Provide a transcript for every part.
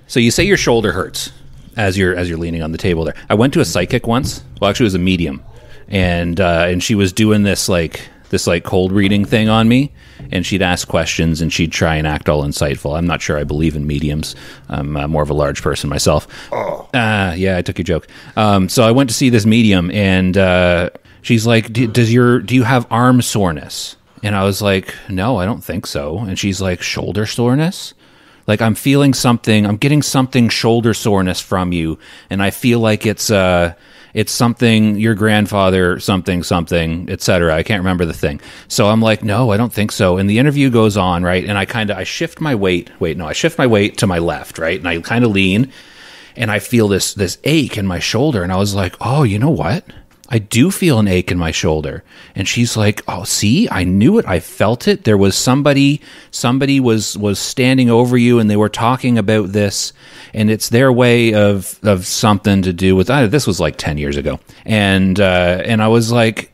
So you say your shoulder hurts as you're leaning on the table there. I went to a psychic once. Well, actually, it was a medium, and she was doing this cold reading thing on me, and she'd ask questions and she'd try and act all insightful. I'm not sure I believe in mediums. I'm more of a large person myself. Oh, yeah, I took your joke. So I went to see this medium, and she's like, "Do you have arm soreness?" And I was like, "No, I don't think so." And she's like, "Shoulder soreness?" Like, I'm feeling something, I'm getting something shoulder soreness from you, and I feel like it's something, your grandfather, something, etc. I can't remember the thing. So I'm like, no, I don't think so. And the interview goes on, right? And I shift my weight. I shift my weight to my left, right? And I kind of lean, and I feel this ache in my shoulder. And I was like, oh, you know what? I do feel an ache in my shoulder. And she's like, oh, see, I knew it. I felt it. There was somebody was standing over you, and they were talking about this, and it's their way of something to do with, this was like 10 years ago. And I was like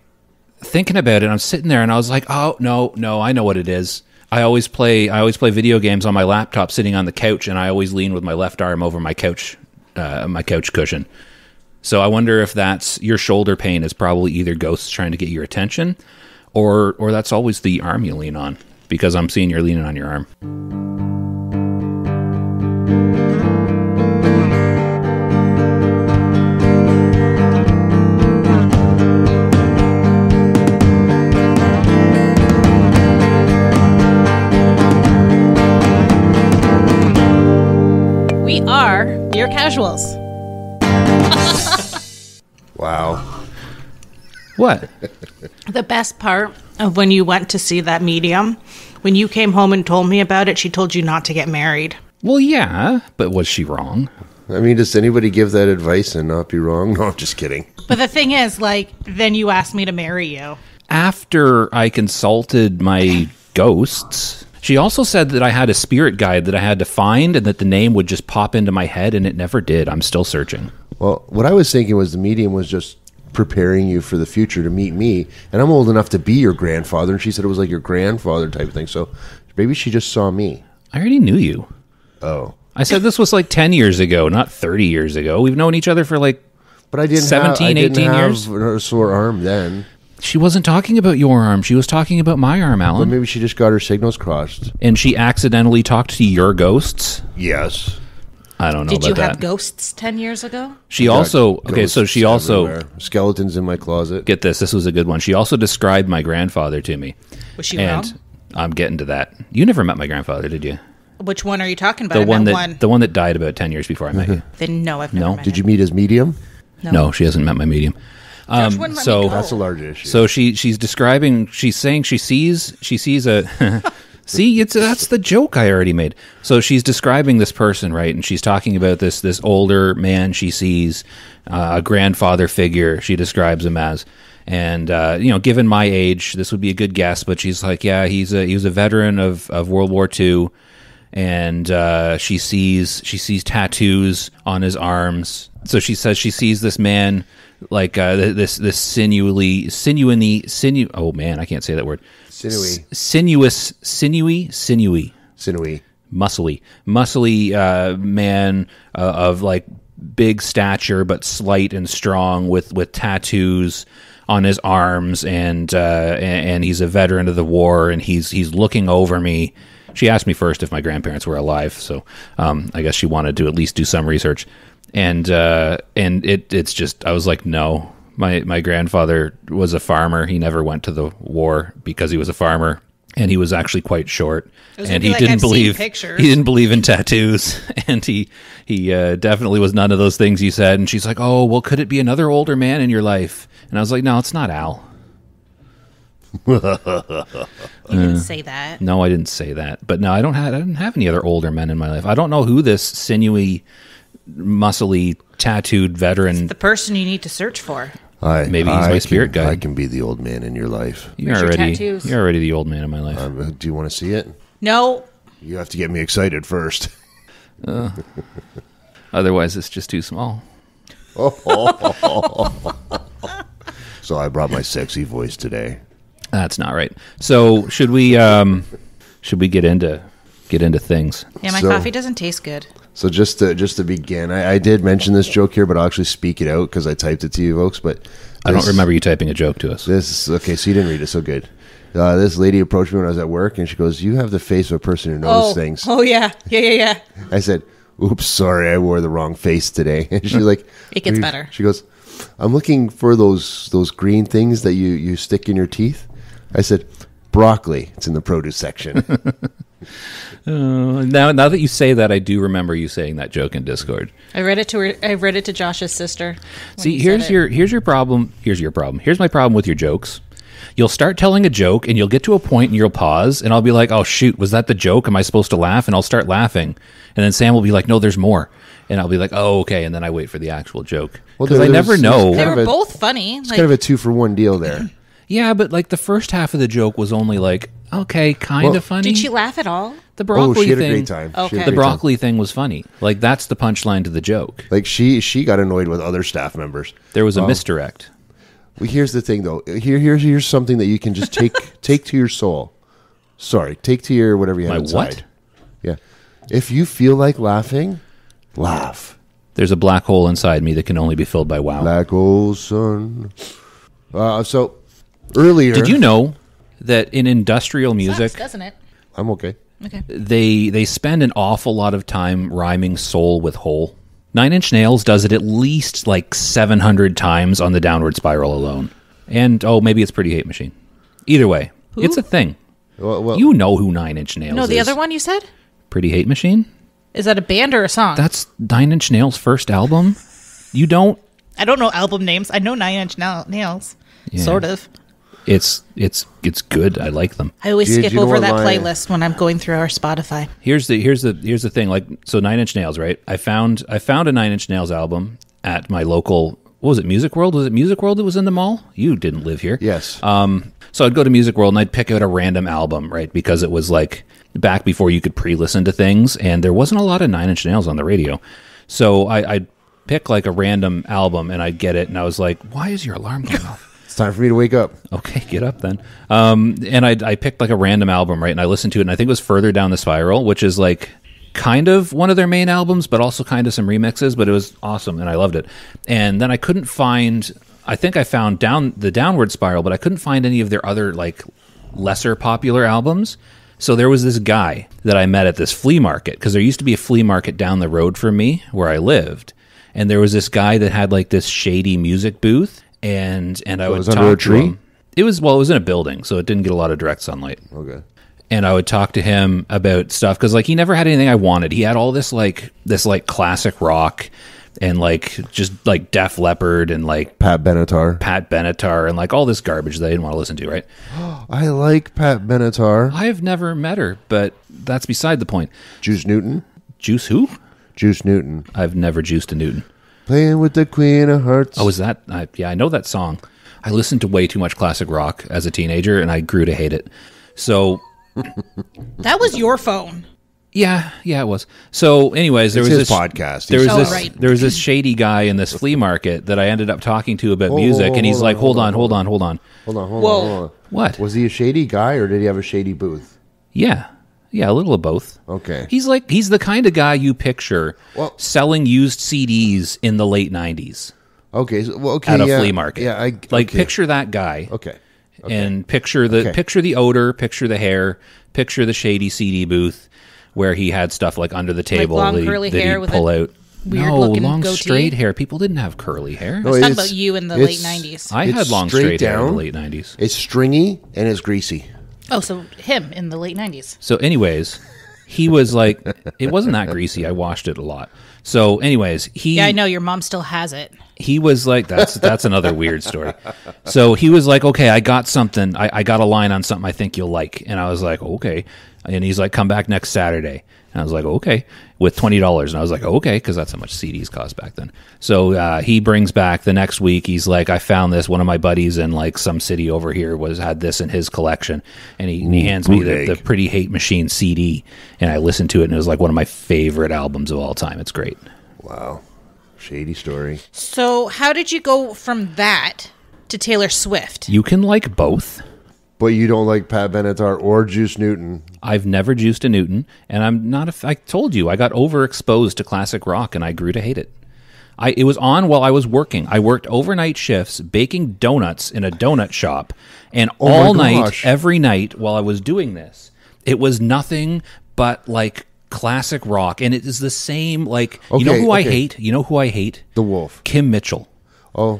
thinking about it. I'm sitting there and I was like, oh, no, I know what it is. I always play video games on my laptop sitting on the couch, and I always lean with my left arm over my couch cushion. So I wonder if that's your shoulder pain is probably either ghosts trying to get your attention, or that's always the arm you lean on, because I'm seeing you're leaning on your arm. We are your casuals. Wow. What? The best part of when you went to see that medium, when you came home and told me about it, she told you not to get married. Well, yeah, but was she wrong? I mean, does anybody give that advice and not be wrong? No, I'm just kidding. But the thing is, then you asked me to marry you. After I consulted my ghosts, she also said that I had a spirit guide that I had to find, and that the name would just pop into my head, and it never did. I'm still searching. Well, what I was thinking was the medium was just preparing you for the future to meet me, and I'm old enough to be your grandfather, and she said it was like your grandfather type of thing, so maybe she just saw me. I already knew you. Oh. I said this was like 10 years ago, not 30 years ago. We've known each other for like but I didn't 17, 18 years. Have a sore arm then. She wasn't talking about your arm. She was talking about my arm, Alan. But maybe she just got her signals crossed. And she accidentally talked to your ghosts? Yes. I don't know Did about that. you have ghosts 10 years ago? She also, okay, so she also, everywhere. Skeletons in my closet. get this was a good one. She also described my grandfather to me. Was she and wrong? I'm getting to that. You never met my grandfather, did you? Which one are you talking about? The one that died about 10 years before I met you. Then no, I've never met Did him. you meet his medium? No, she hasn't met my medium. Josh wouldn't let me go. That's a large issue. So she's describing, she's saying she sees a see, that's the joke I already made. So she's describing this person, right? And she's talking about this older man she sees, a grandfather figure she describes him as. And given my age, this would be a good guess, but she's like, yeah, he was a veteran of World War II, and she sees tattoos on his arms. So she says she sees this man like this sinewy. Oh man, I can't say that word. Sinewy, muscly man of like big stature but slight and strong with tattoos on his arms, and he's a veteran of the war, and he's looking over me. She asked me first if my grandparents were alive, so I guess she wanted to at least do some research. And it's just, I was like, no, my grandfather was a farmer. He never went to the war because he was a farmer, and he was actually quite short. And he didn't believe in tattoos, and he definitely was none of those things you said. And she's like, oh, well, could it be another older man in your life? And I was like, no, it's not Al. You didn't say that. No, I didn't say that. But no, I didn't have any other older men in my life. I don't know who this sinewy, muscly, tattooed veteran. It's the person you need to search for. Maybe he's my spirit guide. I can be the old man in your life. You're already the old man in my life. Do you want to see it? No. You have to get me excited first. Otherwise, it's just too small. So I brought my sexy voice today. That's not right. So should we get into things? Yeah, my coffee doesn't taste good. So just to begin, I did mention this joke here, but I'll actually speak it out because I typed it to you folks. But I don't remember you typing a joke to us. This okay, so you didn't read it. So good. This lady approached me when I was at work, and she goes, "You have the face of a person who knows things." Oh yeah. I said, "Oops, sorry, I wore the wrong face today." And she's like, It gets better. She goes, "I'm looking for those green things that you stick in your teeth." I said, "Broccoli. It's in the produce section." Now that you say that, I do remember you saying that joke in Discord. I read it to her. I read it to Josh's sister. See, here's your problem. Here's your problem. Here's my problem with your jokes. You'll start telling a joke, and you'll get to a point, and you'll pause, and I'll be like, "Oh shoot, was that the joke? Am I supposed to laugh?" And I'll start laughing, and then Sam will be like, "No, there's more," and I'll be like, "Oh, okay," and then I wait for the actual joke because I never know. They were both funny. It's kind of a 2-for-1 deal there. Yeah, but like the first half of the joke was only like, okay, kind of funny. Did she laugh at all? The broccoli she had thing. a great time. Okay. The broccoli thing was funny. Like that's the punchline to the joke. Like she got annoyed with other staff members. There was a misdirect. Well, here's the thing, though. Here's something that you can just take to your soul. Sorry, take to your whatever you have My inside. what? Yeah. If you feel like laughing, laugh. There's a black hole inside me that can only be filled by wow. Black hole sun. So earlier, Did you know that in industrial music, Sucks, doesn't it? I'm okay. Okay. they spend an awful lot of time rhyming soul with hole? 9 Inch Nails does it at least like 700 times on the Downward Spiral alone. And, maybe it's Pretty Hate Machine. Either way, it's a thing. Well, You know who 9 Inch Nails is. No, the other one you said? Pretty Hate Machine? Is that a band or a song? That's 9 Inch Nails' first album? You don't? I don't know album names. I know 9 Inch Nails. Yeah. Sort of. It's good. I like them. I always Did skip you know over what that my- playlist when I'm going through our Spotify. Here's the thing. Like, so 9 Inch Nails, right? I found a 9 Inch Nails album at my local. What was it? Music World? Was it Music World that was in the mall? You didn't live here. Yes. So I'd go to Music World and I'd pick out a random album, right? Because it was like back before you could pre-listen to things, and there wasn't a lot of 9 Inch Nails on the radio. So I'd pick like a random album and I'd get it, and I was like, "Why is your alarm going off?" It's time for me to wake up. Okay, get up then. And I picked like a random album, right? And I listened to it, and I think it was Further Down the Spiral, which is like kind of one of their main albums, but also kind of some remixes, but it was awesome, and I loved it. And then I couldn't find, I think I found the Downward Spiral, but I couldn't find any of their other like lesser popular albums. So there was this guy that I met at this flea market, because there used to be a flea market down the road from me where I lived. And there was this guy that had like this shady music booth. And I would was talk under a to tree? him. It was in a building, so it didn't get a lot of direct sunlight. Okay. And I would talk to him about stuff because like he never had anything I wanted. He had all this classic rock and like just like Def Leppard and like Pat Benatar and like all this garbage that I didn't want to listen to. Right? I like Pat Benatar. I have never met her, but that's beside the point. Juice Newton. Juice who? Juice Newton. I've never juiced a Newton. Playing with the Queen of Hearts. Oh, is that? Yeah, I know that song. I listened to way too much classic rock as a teenager, and I grew to hate it. So, That was your phone. yeah, it was. So, anyways, there It's was his this podcast. There was Oh, this. right. There was this shady guy in this flea market that I ended up talking to about music, and he's like, "Hold on." Hold on. What? Was he a shady guy, or did he have a shady booth? Yeah, a little of both. Okay. He's the kind of guy you picture selling used CDs in the late '90s Okay. at a flea market. Yeah. Okay. Picture that guy. Okay. And picture the odor, picture the hair, picture the shady CD booth where he had stuff like under the table long that, curly that hair he'd with pull a out. weird No, looking long goatee? straight hair. People didn't have curly hair. No, I was talking it's- about you in the late it's- 90s. I it's had long straight straight hair in the down. late '90s. It's stringy and it's greasy. Oh, so him in the late 90s. So, anyways, he was like, it wasn't that greasy. I washed it a lot. So, anyways, Yeah, I know. Your mom still has it. he was like, that's another weird story. So he was like, okay, I got something. I got a line on something I think you'll like. And I was like, okay. And he's like, come back next Saturday. And I was like, okay, with $20. And I was like, okay, because that's how much CDs cost back then. So he brings back the next week. He's like, I found this. One of my buddies in like some city over here had this in his collection. And he hands me the Pretty Hate Machine CD. And I listened to it, and it was like one of my favorite albums of all time. It's great. Wow. Shady story. So how did you go from that to Taylor Swift? You can like both. But you don't like Pat Benatar or Juice Newton. I've never juiced a Newton, and I'm not I told you, I got overexposed to classic rock, and I grew to hate it. It was on while I was working. I worked overnight shifts baking donuts in a donut shop, and all night, every night while I was doing this, it was nothing but like classic rock, and it is the same. Like, you know who I hate? You know who I hate? The Wolf. Kim Mitchell. Oh.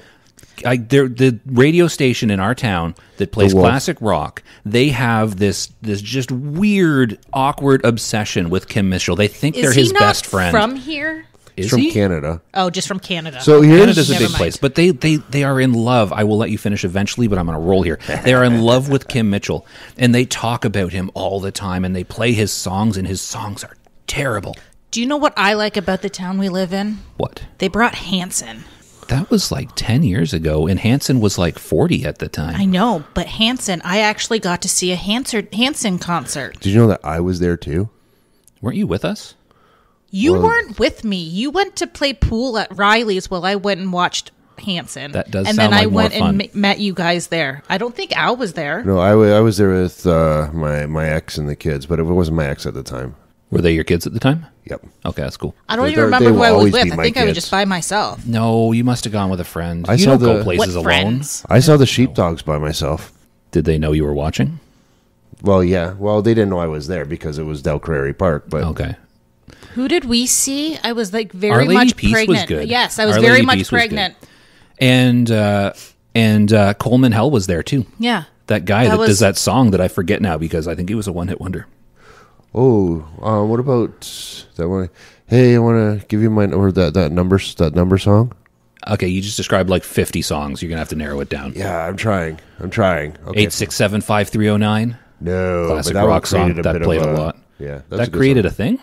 The radio station in our town that plays classic rock, they have this just weird, awkward obsession with Kim Mitchell. They think they're his best friend. From here? Is from Canada. Oh, just from Canada. So Canada's a big place, but they are in love. I will let you finish eventually, but I'm going to roll here. They are in love with Kim Mitchell, and they talk about him all the time, and they play his songs, and his songs are terrible. Do you know what I like about the town we live in? What? They brought Hanson. That was like 10 years ago, and Hanson was like 40 at the time. I know, but Hanson, I actually got to see a Hanson concert. Did you know that I was there too? Weren't you with us? You weren't with me. You went to play pool at Riley's while I went and watched Hanson. That does and sound then like I went more fun. and met you guys there. I don't think Al was there. No, I was there with my ex and the kids, but it wasn't my ex at the time. Were they your kids at the time? Yep. Okay, that's cool. I don't They- even they remember will who I was always with. be I my think I was kids. just by myself. No, you must have gone with a friend. I You saw don't go the- places What alone. friends? I saw the Sheepdogs by myself. Did they know you were watching? Well, yeah. Well, they didn't know I was there because it was Del Prairie Park. But Okay. Who did we see? I was like Our very Lady much Peace was pregnant. good. Yes, I was Our very Lady much Peace was good. pregnant. And Coleman Hell was there too. Yeah. That guy That that was- does that song that I forget now because I think he was a one-hit wonder. what about that one? Hey, I want to give you my or that number song. Okay, you just described like 50 songs. You're gonna have to narrow it down. Yeah, I'm trying. Okay. 8675309. No, Classic but that one rock song created that bit played of a lot. Yeah, That created a thing.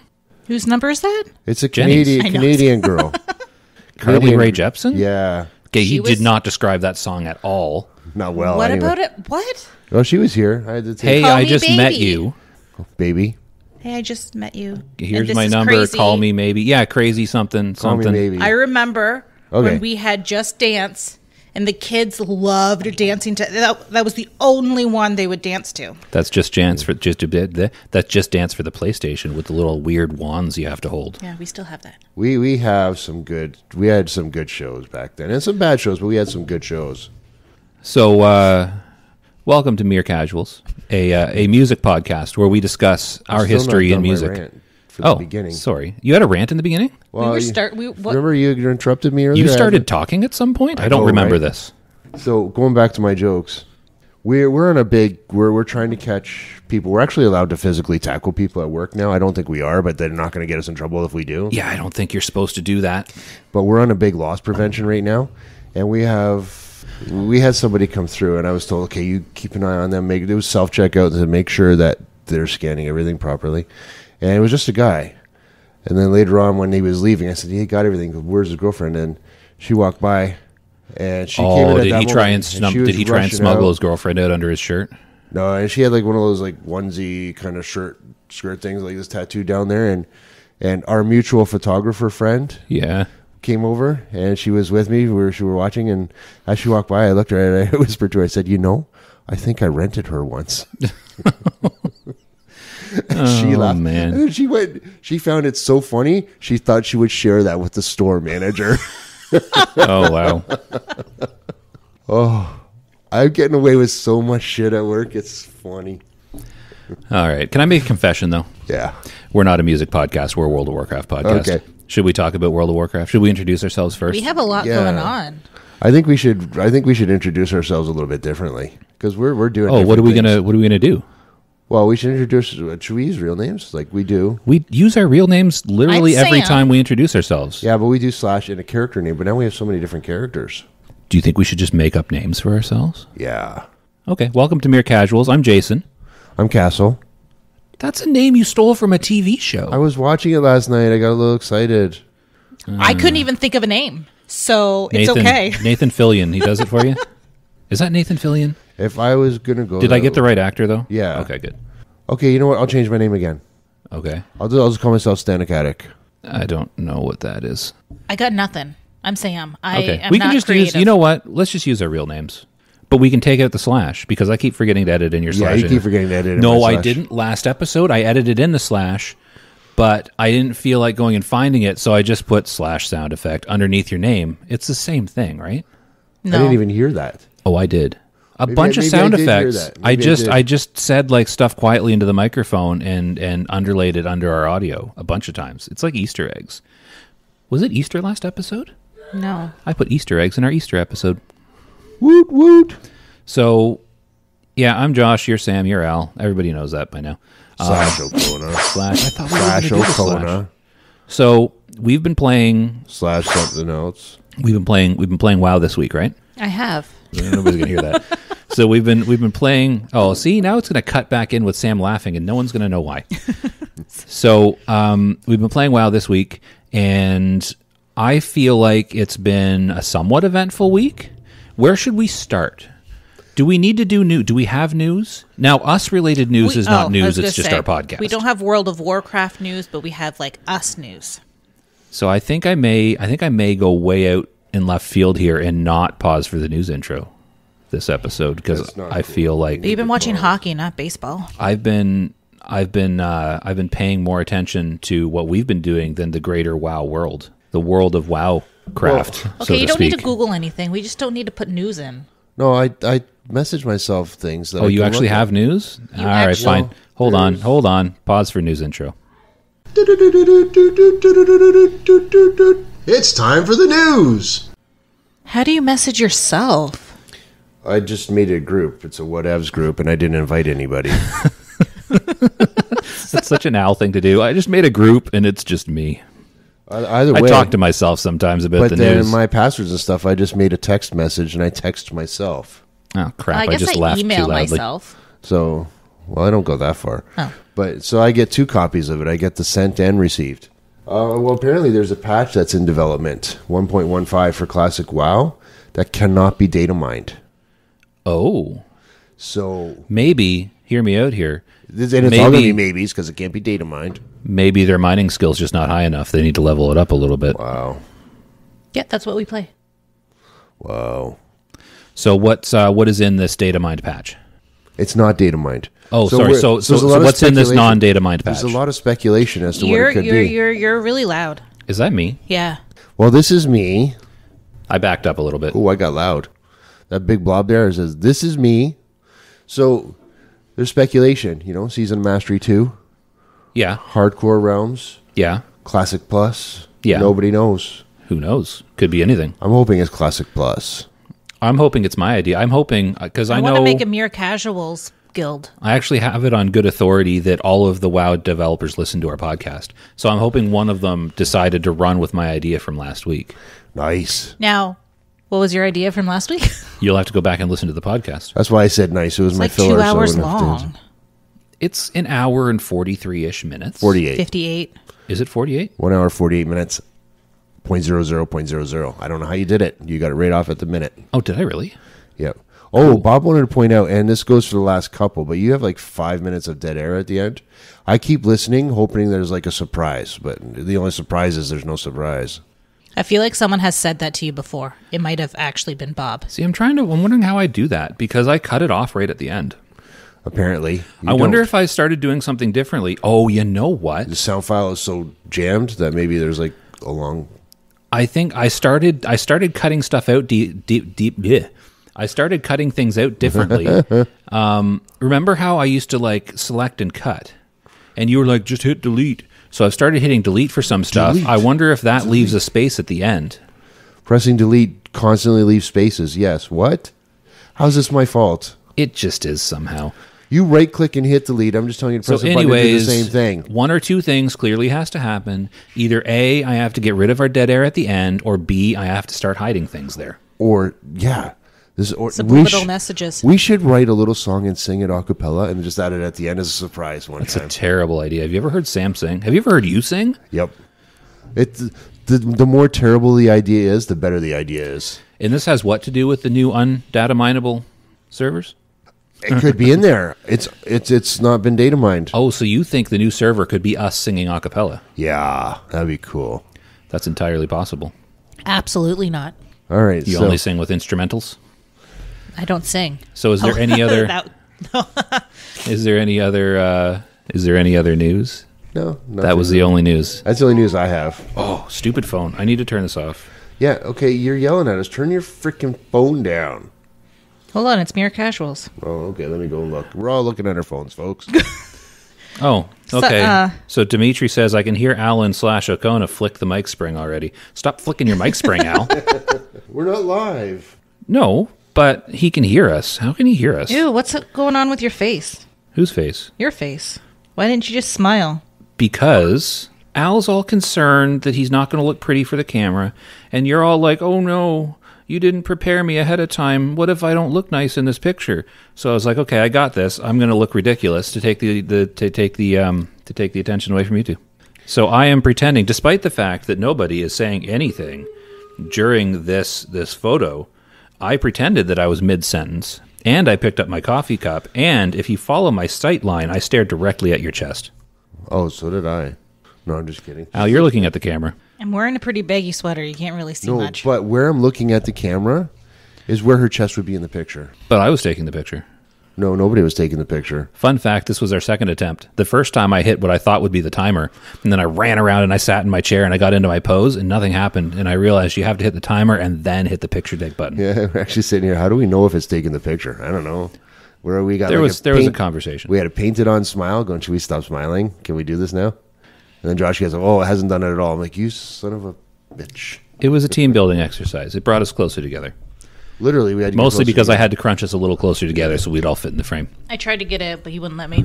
Whose number is that? It's a Jenny's. Canadian I know. Canadian girl. Carly Canadian- Rae Jepsen. Yeah, Okay, She he was- did not describe that song at all. not well. What anyway. about it? What? Oh, she was here. I had to take Hey, Call I me just met baby. you. baby. Hey, I just met you. And Here's this my is number. crazy. Call me maybe. Yeah, crazy something Call something. me baby. I remember Okay. when we had Just Dance, and the kids loved dancing to that was the only one they would dance to. That's just dance for that's just dance for the PlayStation with the little weird wands you have to hold. Yeah, we still have that. We have some good. We had some good shows back then, and some bad shows, but we had some good shows. So, welcome to Mere Casuals, a music podcast where we discuss our Still not history in done my music. rant for the beginning. Sorry, you had a rant in the beginning. Well, What? remember you interrupted me earlier. You started talking at some point. I don't know, remember right? this. So going back to my jokes, we're on a big. We're trying to catch people. We're actually allowed to physically tackle people at work now. I don't think we are, but they're not going to get us in trouble if we do. Yeah, I don't think you're supposed to do that. But we're on a big loss prevention right now, and we had somebody come through, and I was told, okay, you keep an eye on them. Do self checkout to make sure that they're scanning everything properly. And it was just a guy. And then later on, when he was leaving, I said, he got everything. Where's his girlfriend? And she walked by, and she came in at did that he try moment, and she snub, was did he try and rushing smuggle out. his girlfriend out under his shirt? No, and she had like one of those like onesie kind of skirt things, like this tattoo down there, and our mutual photographer friend Yeah. came over, and she was with me. We were watching, and as she walked by, I looked at her and I whispered to her, I said, I think I rented her once. She laughed. man. And then she found it so funny, she thought she would share that with the store manager. Oh wow. I'm getting away with so much shit at work. It's funny. All right. Can I make a confession though? Yeah. We're not a music podcast. We're a World of Warcraft podcast. Okay. Should we talk about World of Warcraft? Should we introduce ourselves first? We have a lot Yeah. going on. I think we should introduce ourselves a little bit differently because we're doing. Oh, what are we different things. gonna do? Well, we should introduce. Should we use real names like we do? We use our real names literally I'm every Sam. time we introduce ourselves. Yeah, but we do slash in a character name. But now we have so many different characters. Do you think we should just make up names for ourselves? Yeah. Okay. Welcome to Mere Casuals. I'm Jason. I'm Castle. That's a name you stole from a TV show. I was watching it last night. I got a little excited. I couldn't even think of a name, so it's okay. Nathan Fillion. He does it for you? Is that Nathan Fillion? If I was gonna go, Did I get the right actor though? Yeah. Okay, good. Okay, you know what? I'll change my name again. Okay. I'll just call myself Stanek Attic. I don't know what that is. I got nothing. I'm Sam. I Okay. am We can not just creative. use, you know what? Let's just use our real names. But we can take out the slash because I keep forgetting to edit in your slash. Yeah, you keep forgetting to edit in No, my I slash. didn't. Last episode, I edited in the slash, but I didn't feel like going and finding it, so I just put slash sound effect underneath your name. It's the same thing, right? No. I didn't even hear that. Oh, I did. Maybe Bunch of I sound did hear effects. that. Maybe I just said like stuff quietly into the microphone and underlaid it under our audio a bunch of times. It's like Easter eggs. Was it Easter last episode? No. I put Easter eggs in our Easter episode. Woot woot. So, yeah, I'm Josh. You're Sam. You're Al. Everybody knows that by now. Slash O'Kona. Slash. I thought we were Slash gonna do the slash. O'Kona. So we've been playing. Slash something else. We've been playing WoW this week, right? I have. Nobody's gonna hear that. So we've been playing. Oh, see, now it's gonna cut back in with Sam laughing, and no one's gonna know why. So we've been playing WoW this week, and I feel like it's been a somewhat eventful week. Where should we start? Do we need to do new? Do we have news? Now, us-related news is not news. It's just our podcast. We don't have World of Warcraft news, but we have like us news. So I think I may go way out in left field here and not pause for the news intro this episode because I feel like You've been watching hockey, not baseball. I've been paying more attention to what we've been doing than the greater WoW world, the world of WoW craft. Okay, so you to don't speak. need to Google anything. We just don't need to put news in. No, I message myself things that. Oh, I you can actually look have at. news? You All right, actually- fine. Hold on. Pause for news intro. It's time for the news. How do you message yourself? I just made a group. It's a whatevs group, and I didn't invite anybody. That's such an Al thing to do. I just made a group, and it's just me. Either I way, talk to myself sometimes about but the then news. in my passwords and stuff, I just made a text message and I text myself. Oh crap! I guess just I laughed too email loudly. myself. So, well, I don't go that far. Oh. But so I get 2 copies of it. I get the sent and received. Well, apparently there's a patch that's in development, 1.15 for Classic WoW, that cannot be data mined. Oh, So, maybe. Hear me out here. and it's all going to Maybe- be maybes because it can't be data mined. Maybe their mining skill's just not high enough. They need to level it up a little bit. Wow. Yeah, that's what we play. Wow. So what is in this data mined patch? It's not data mined. Oh, sorry. we're- So there's a lot of what's in this speculation. non-data mined patch? There's a lot of speculation as to what You're it could you're be. you're really loud. Is that me? Yeah. Well, this is me. I backed up a little bit. Oh, I got loud. That big blob there says, "This is me." So there's speculation, Season Mastery 2, Yeah. Hardcore Realms, Yeah. Classic Plus. Yeah. Nobody knows. Who knows? Could be anything. I'm hoping it's Classic Plus. I'm hoping it's my idea. I'm hoping because I want know to make a mere casuals guild. I actually have it on good authority that all of the WoW developers listen to our podcast. So I'm hoping one of them decided to run with my idea from last week. Nice. Now, what was your idea from last week? You'll have to go back and listen to the podcast. That's why I said nice. It was It's my like filler. 2 so I hours wouldn't have to- long. It's an hour and 43-ish minutes. 48. 58. Is it 48? 1 hour, 48 minutes. 0.00.00. I don't know how you did it. You got it right off at the minute. Oh, did I really? Yep. Oh, Bob wanted to point out, and this goes for the last couple, but you have like 5 minutes of dead air at the end. I keep listening, hoping there's like a surprise, but the only surprise is there's no surprise. I feel like someone has said that to you before. It might have actually been Bob. See, I'm wondering how I do that because I cut it off right at the end. Apparently. I wonder if I started doing something differently. Oh, you know what? the sound file is so jammed that maybe there's like a long. I think I started cutting stuff out deep. Yeah. I started cutting things out differently. Remember how I used to like select and cut, and you were like, just hit delete. So I've started hitting delete for some stuff. Delete. I wonder if that leaves a space at the end. Pressing delete constantly leaves spaces. Yes. What? How's this my fault? It just is somehow. You right click and hit delete. I'm just telling you to press So a button to do anyways, the same thing. one or two things clearly has to happen. Either A, I have to get rid of our dead air at the end, or B, I have to start hiding things there. Or, yeah. Or, Subliminal messages. We should write a little song and sing it a cappella and just add it at the end as a surprise one It's time. a terrible idea. Have you ever heard Sam sing? Have you ever heard you sing? Yep. The more terrible the idea is, the better the idea is. And this has what to do with the new undata mineable servers? It could be in there. It's not been data mined. Oh, so you think the new server could be us singing a cappella? Yeah, that'd be cool. That's entirely possible. Absolutely not. All right. You so only sing with instrumentals? I don't sing. So is there any other? That- Is there any other? Is there any other news? No, That was the only news. That's the only news I have. Oh, stupid phone! I need to turn this off. Yeah, okay, you're yelling at us. Turn your freaking phone down. Hold on, it's Mere Casuals. Oh, okay, let me go and look. We're all looking at our phones, folks. Oh, So, okay. So Dimitri says, I can hear Alan/Okona flick the mic spring already. Stop flicking your mic spring, Al. We're not live. No, but he can hear us. How can he hear us? Ew, what's going on with your face? Whose face? Your face. Why didn't you just smile? Because Al's all concerned that he's not going to look pretty for the camera, and you're all like, oh no, you didn't prepare me ahead of time. What if I don't look nice in this picture? So I was like, okay, I got this. I'm going to look ridiculous to take the attention away from you two. So I am pretending, despite the fact that nobody is saying anything during this photo, I pretended that I was mid-sentence, and I picked up my coffee cup, and if you follow my sight line, I stared directly at your chest. Oh, so did I. No, I'm just kidding. Al, you're looking at the camera. I'm wearing a pretty baggy sweater. You can't really see No, much. but where I'm looking at the camera is where her chest would be in the picture. But I was taking the picture. No, nobody was taking the picture. Fun fact, this was our second attempt. The first time I hit what I thought would be the timer, and then I ran around and I sat in my chair and I got into my pose and nothing happened. And I realized you have to hit the timer and then hit the picture take button. Yeah, we're actually sitting here. How do we know if it's taking the picture? I don't know. Where we got There like was a conversation. We had a painted on smile going, should we stop smiling? Can we do this now? And then Josh goes, oh, it hasn't done it at all. I'm like, you son of a bitch. It was a team building exercise. It brought us closer together. Literally, we had to get Mostly closer because I together. had to crunch us a little closer together so we'd all fit in the frame. I tried to get it, but he wouldn't let me.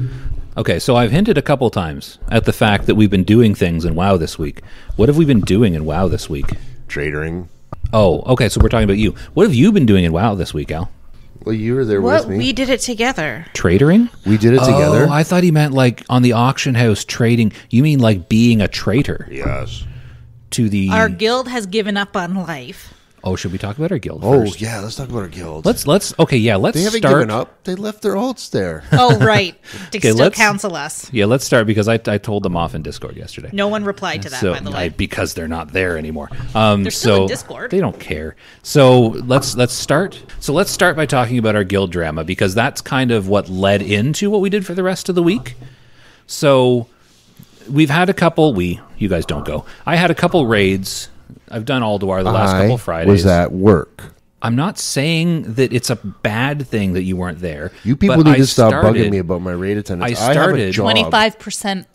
Okay, so I've hinted a couple times at the fact that we've been doing things in WoW this week. What have we been doing in WoW this week? Tradering. Oh, okay, so we're talking about you. What have you been doing in WoW this week, Al? Well, you were there What? with me. We did it together. Tradering? We did it together. Oh, I thought he meant like on the auction house trading. You mean like being a traitor Yes. to the... Our guild has given up on life. Oh, should we talk about our guild Oh, first? yeah, let's talk about our guild. Let's They haven't start. given up. They left their alts there. Oh, right. To Okay, still let's- counsel us. Yeah, let's start because I told them off in Discord yesterday. No one replied to that, So by the way. because they're not there anymore. They're still in Discord. They don't care. So let's start. So let's start by talking about our guild drama because that's kind of what led into what we did for the rest of the week. So we've had a couple. You guys don't go. I had a couple raids. I've done Alduar the last couple Fridays. was at work. I'm not saying that it's a bad thing that you weren't there. You people but need I to stop started- bugging me about my raid attendance. I have a started- job. 25%.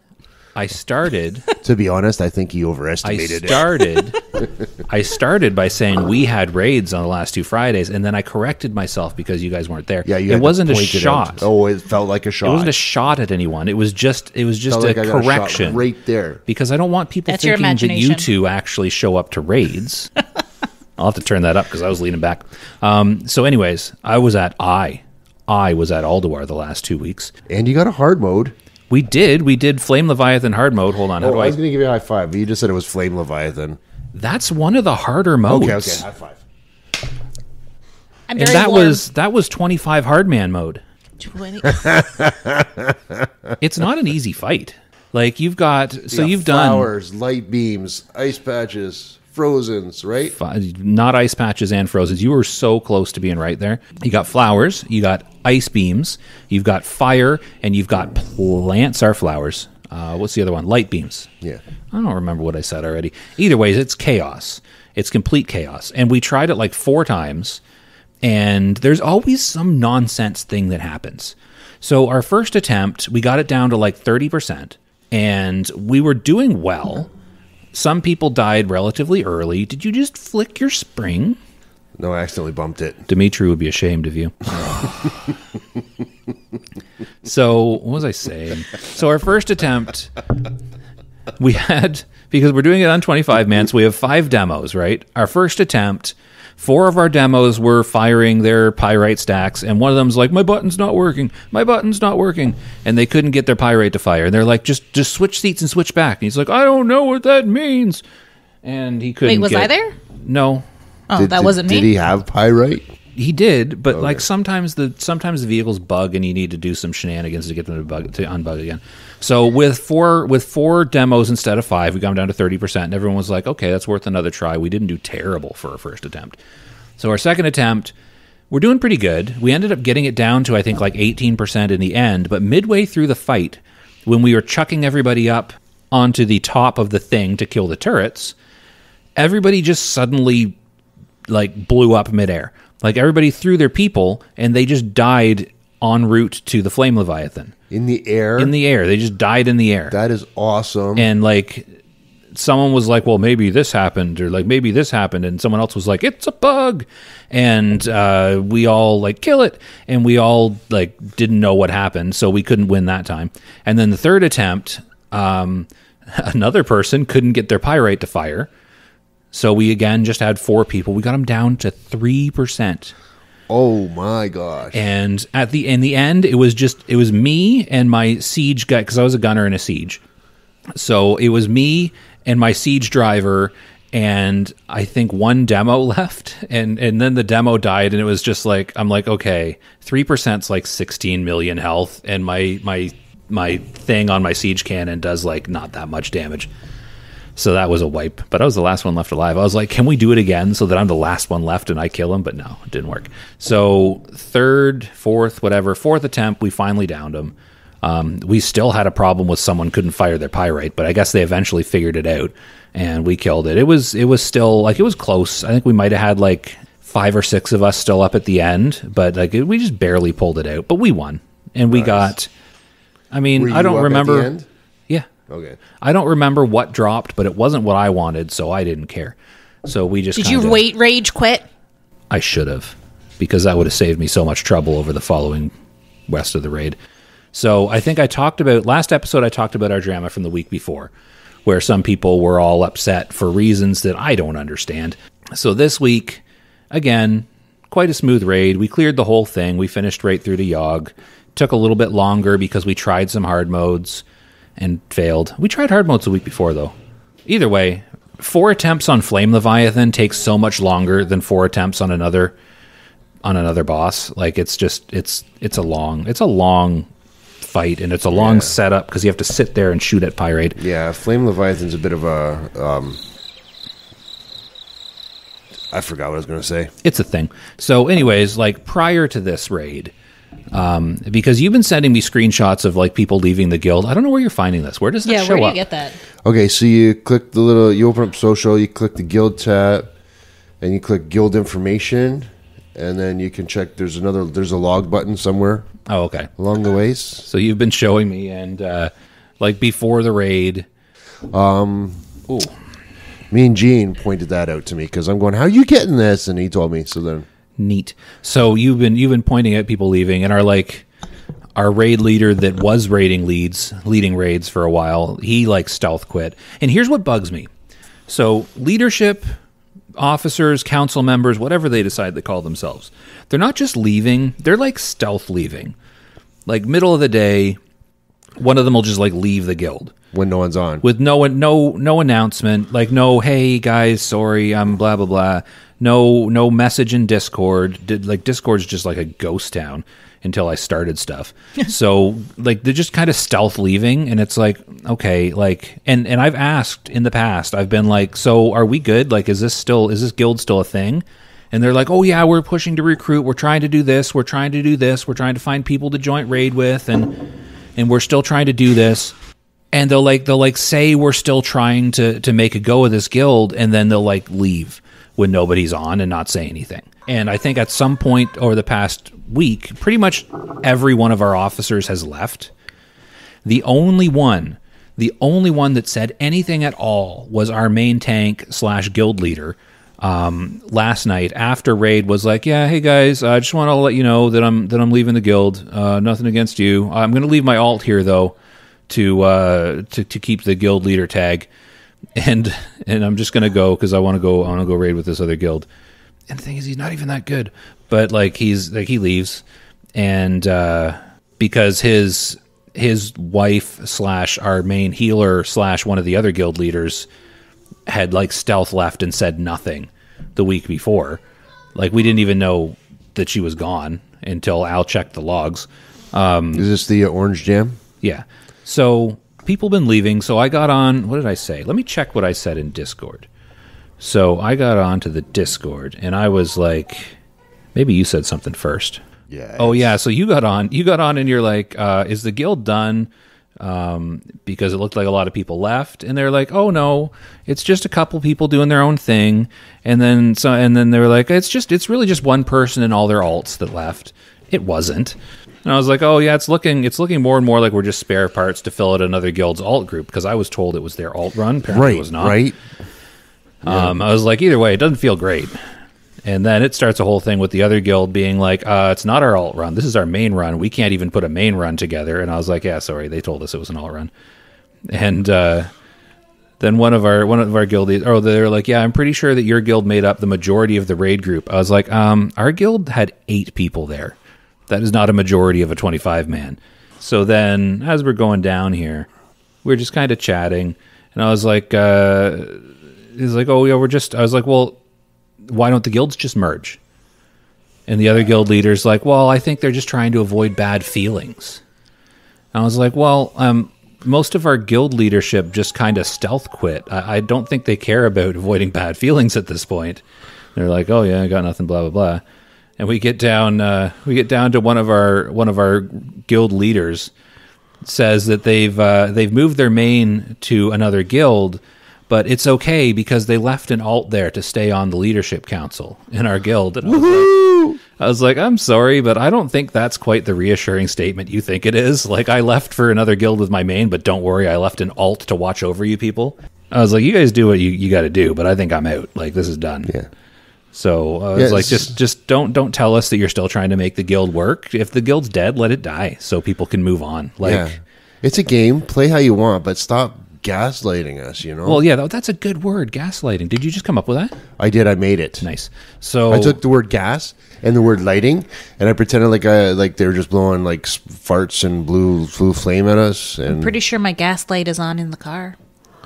I started. To be honest, I think he I overestimated it. started. I started by saying we had raids on the last 2 Fridays, and then I corrected myself because you guys weren't there. Yeah, you it had to wasn't a point it shot. out. Oh, it felt like a shot. It wasn't a shot at anyone. It was just Felt a like I got a shot correction right there. because I don't want people That's your thinking that you imagination. two actually show up to raids. I'll have to turn that up because I was leaning back. So, anyways, I was at Alduar the last 2 weeks. And you got a hard mode. We did Flame Leviathan hard mode. Hold on, how Oh, do I I? was going to give you a high five, but you just said it was Flame Leviathan. That's one of the harder modes. Okay, high five. I'm And very that warm. was 25 hardman mode. 20. It's not an easy fight. Like you've got, so You got you've done flowers, light beams, ice patches, frozens, right? not ice patches and frozens. You were so close to being right there. You got flowers, you got ice beams, you've got fire, and you've got plants are flowers. What's the other one? Light beams. Yeah. I don't remember what I said already. Either way, it's chaos. It's complete chaos. And we tried it like 4 times, and there's always some nonsense thing that happens. So our first attempt, we got it down to like 30%, and we were doing well. Some people died relatively early. Did you just flick your spring? No, I accidentally bumped it. Dimitri would be ashamed of you. So, what was I saying? So, our first attempt, we had, because we're doing it on 25 man, so we have 5 demos, right? Our first attempt, 4 of our demos were firing their pyrite stacks, and one of them's like, my button's not working, and they couldn't get their pyrite to fire. And they're like, just switch seats and switch back. And he's like, I don't know what that means. And he couldn't Wait, was I there? No. Oh, that wasn't me. Did he have pyrite? He did, but like sometimes the vehicles bug and you need to do some shenanigans to get them to unbug again. So with four demos instead of 5, we got them down to 30%, and everyone was like, okay, that's worth another try. We didn't do terrible for our first attempt. So our second attempt, we're doing pretty good. We ended up getting it down to, I think, like 18% in the end. But midway through the fight, when we were chucking everybody up onto the top of the thing to kill the turrets, everybody just suddenly like blew up midair. Like everybody threw their people and they just died en route to the Flame Leviathan. In the air? In the air. They just died in the air. That is awesome. And like someone was like, well, maybe this happened, or like maybe this happened, and someone else was like, it's a bug. And we all like kill it, and we all like didn't know what happened, so we couldn't win that time. And then the third attempt, another person couldn't get their pyrite to fire, so we again just had 4 people. We got them down to 3%. Oh my gosh. And in the end, it was me and my siege guy, because I was a gunner in a siege. So it was me and my siege driver, and I think 1 demo left, and then the demo died, and it was just like, I'm like, okay, 3%'s like 16 million health, and my thing on my siege cannon does like not that much damage. So that was a wipe, but I was the last one left alive. I was like, can we do it again so that I'm the last one left and I kill him? But no, it didn't work. So fourth attempt, we finally downed him. We still had a problem with someone couldn't fire their pyrite, but I guess they eventually figured it out and we killed it. It was still like, it was close. I think we might've had like 5 or 6 of us still up at the end, but like we just barely pulled it out, but we won. And we got, I mean, I don't remember. At the end? Yeah. Okay. I don't remember what dropped, but it wasn't what I wanted, so I didn't care. So we just Did you rage quit? I should have, because that would have saved me so much trouble over the following rest of the raid. So I think last episode I talked about our drama from the week before, where some people were all upset for reasons that I don't understand. So this week, again, quite a smooth raid. We cleared the whole thing. We finished right through to Yogg. Took a little bit longer because we tried some hard modes and failed. We tried hard modes the week before, though. Either way, 4 attempts on Flame Leviathan takes so much longer than 4 attempts on another boss. Like it's a long fight, and it's a long setup because you have to sit there and shoot at pyrite. Yeah, Flame Leviathan's a bit of a I forgot what I was going to say. It's a thing. So anyways, like prior to this raid, because you've been sending me screenshots of like people leaving the guild. I don't know where you're finding this. Where does that show up? Yeah, where do you get that? Okay, so you click you open up social, you click the guild tab, and you click guild information, and then you can check. There's a log button somewhere. Oh, okay. Along the ways. So you've been showing me, and like before the raid. Ooh. Me and Gene pointed that out to me because I'm going, how are you getting this? And he told me. So then, neat. So you've been pointing at people leaving, and our raid leader that was leading raids for a while, he like stealth quit. And here's what bugs me. So leadership, officers, council members, whatever they decide to call themselves, they're not just leaving, they're like stealth leaving. Like middle of the day, one of them will just like leave the guild. When no one's on. With no announcement, like no, hey guys, sorry, I'm blah blah blah. No message in Discord. Like Discord's just like a ghost town until I started stuff. So like they're just kind of stealth leaving, and it's like, okay, like and I've asked in the past, I've been like, so are we good? Like is this guild still a thing? And they're like, oh yeah, we're pushing to recruit, we're trying to do this, we're trying to do this, we're trying to find people to join raid with, and we're still trying to do this. And they'll say we're still trying to make a go of this guild, and then they'll like leave when nobody's on and not say anything. And I think at some point over the past week, pretty much every one of our officers has left. The only one that said anything at all was our main tank / guild leader. Last night after raid was like, yeah, hey guys, I just want to let you know that I'm leaving the guild. Nothing against you. I'm going to leave my alt here though, to keep the guild leader tag, and I'm just gonna go because I want to go raid with this other guild. And the thing is, he's not even that good, but like he leaves, and because his wife / our main healer / one of the other guild leaders had like stealth left and said nothing the week before. Like we didn't even know that she was gone until Al checked the logs. Is this the orange jam? Yeah. So people been leaving. So I got on. What did I say? Let me check what I said in Discord. So I got on to the Discord, and I was like, Maybe you said something first. Yeah. Oh yeah, so you got on and you're like, is the guild done? Because it looked like a lot of people left, and they're like, oh no, it's just a couple people doing their own thing. And then they were like, it's really just one person and all their alts that left. It wasn't. And I was like, oh yeah, it's looking more and more like we're just spare parts to fill out another guild's alt group, because I was told it was their alt run. Apparently it was not. Right. I was like, either way, it doesn't feel great. And then it starts a whole thing with the other guild being like, it's not our alt run. This is our main run. We can't even put a main run together. And I was like, yeah, sorry. They told us it was an alt run. And then one of our guild, they're like, yeah, I'm pretty sure that your guild made up the majority of the raid group. I was like, our guild had 8 people there. That is not a majority of a 25-man. So then as we're going down here, we're just kind of chatting. And I was like, he's like, oh, yeah, I was like, well, why don't the guilds just merge? And the other guild leader's like, well, I think they're just trying to avoid bad feelings. And I was like, well, most of our guild leadership just kind of stealth quit. I don't think they care about avoiding bad feelings at this point. They're like, oh yeah, I got nothing, blah, blah, blah. And we get down to one of our guild leaders says that they've moved their main to another guild, but it's okay because they left an alt there to stay on the leadership council in our guild. And I was like, I'm sorry, but I don't think that's quite the reassuring statement you think it is. Like, I left for another guild with my main, but don't worry, I left an alt to watch over you people. I was like, you guys do what you got to do, but I think I'm out. Like, this is done. Yeah. So I was like, just don't tell us that you're still trying to make the guild work. If the guild's dead, let it die so people can move on. Like, yeah. It's a game. Play how you want, but stop gaslighting us, you know? Well, yeah, that's a good word, gaslighting. Did you just come up with that? I did. I made it. Nice. So I took the word gas and the word lighting, and I pretended like they were just blowing like farts and blue flame at us. And I'm pretty sure my gas light is on in the car.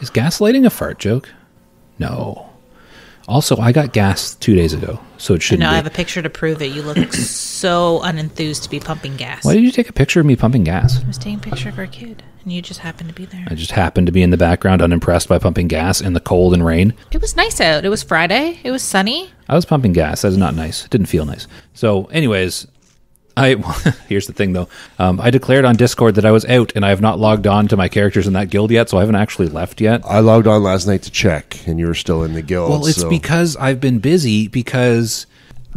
Is gaslighting a fart joke? No. Also, I got gas 2 days ago, so it shouldn't No, be. I have a picture to prove it. You look so unenthused to be pumping gas. Why did you take a picture of me pumping gas? I was taking a picture of our kid, and you just happened to be there. I just happened to be in the background, unimpressed by pumping gas in the cold and rain. It was nice out. It was Friday. It was sunny. I was pumping gas. That is not nice. It didn't feel nice. So, anyways, here's the thing, though. I declared on Discord that I was out, and I have not logged on to my characters in that guild yet, so I haven't actually left yet. I logged on last night to check, and you were still in the guild. Well, it's because I've been busy, because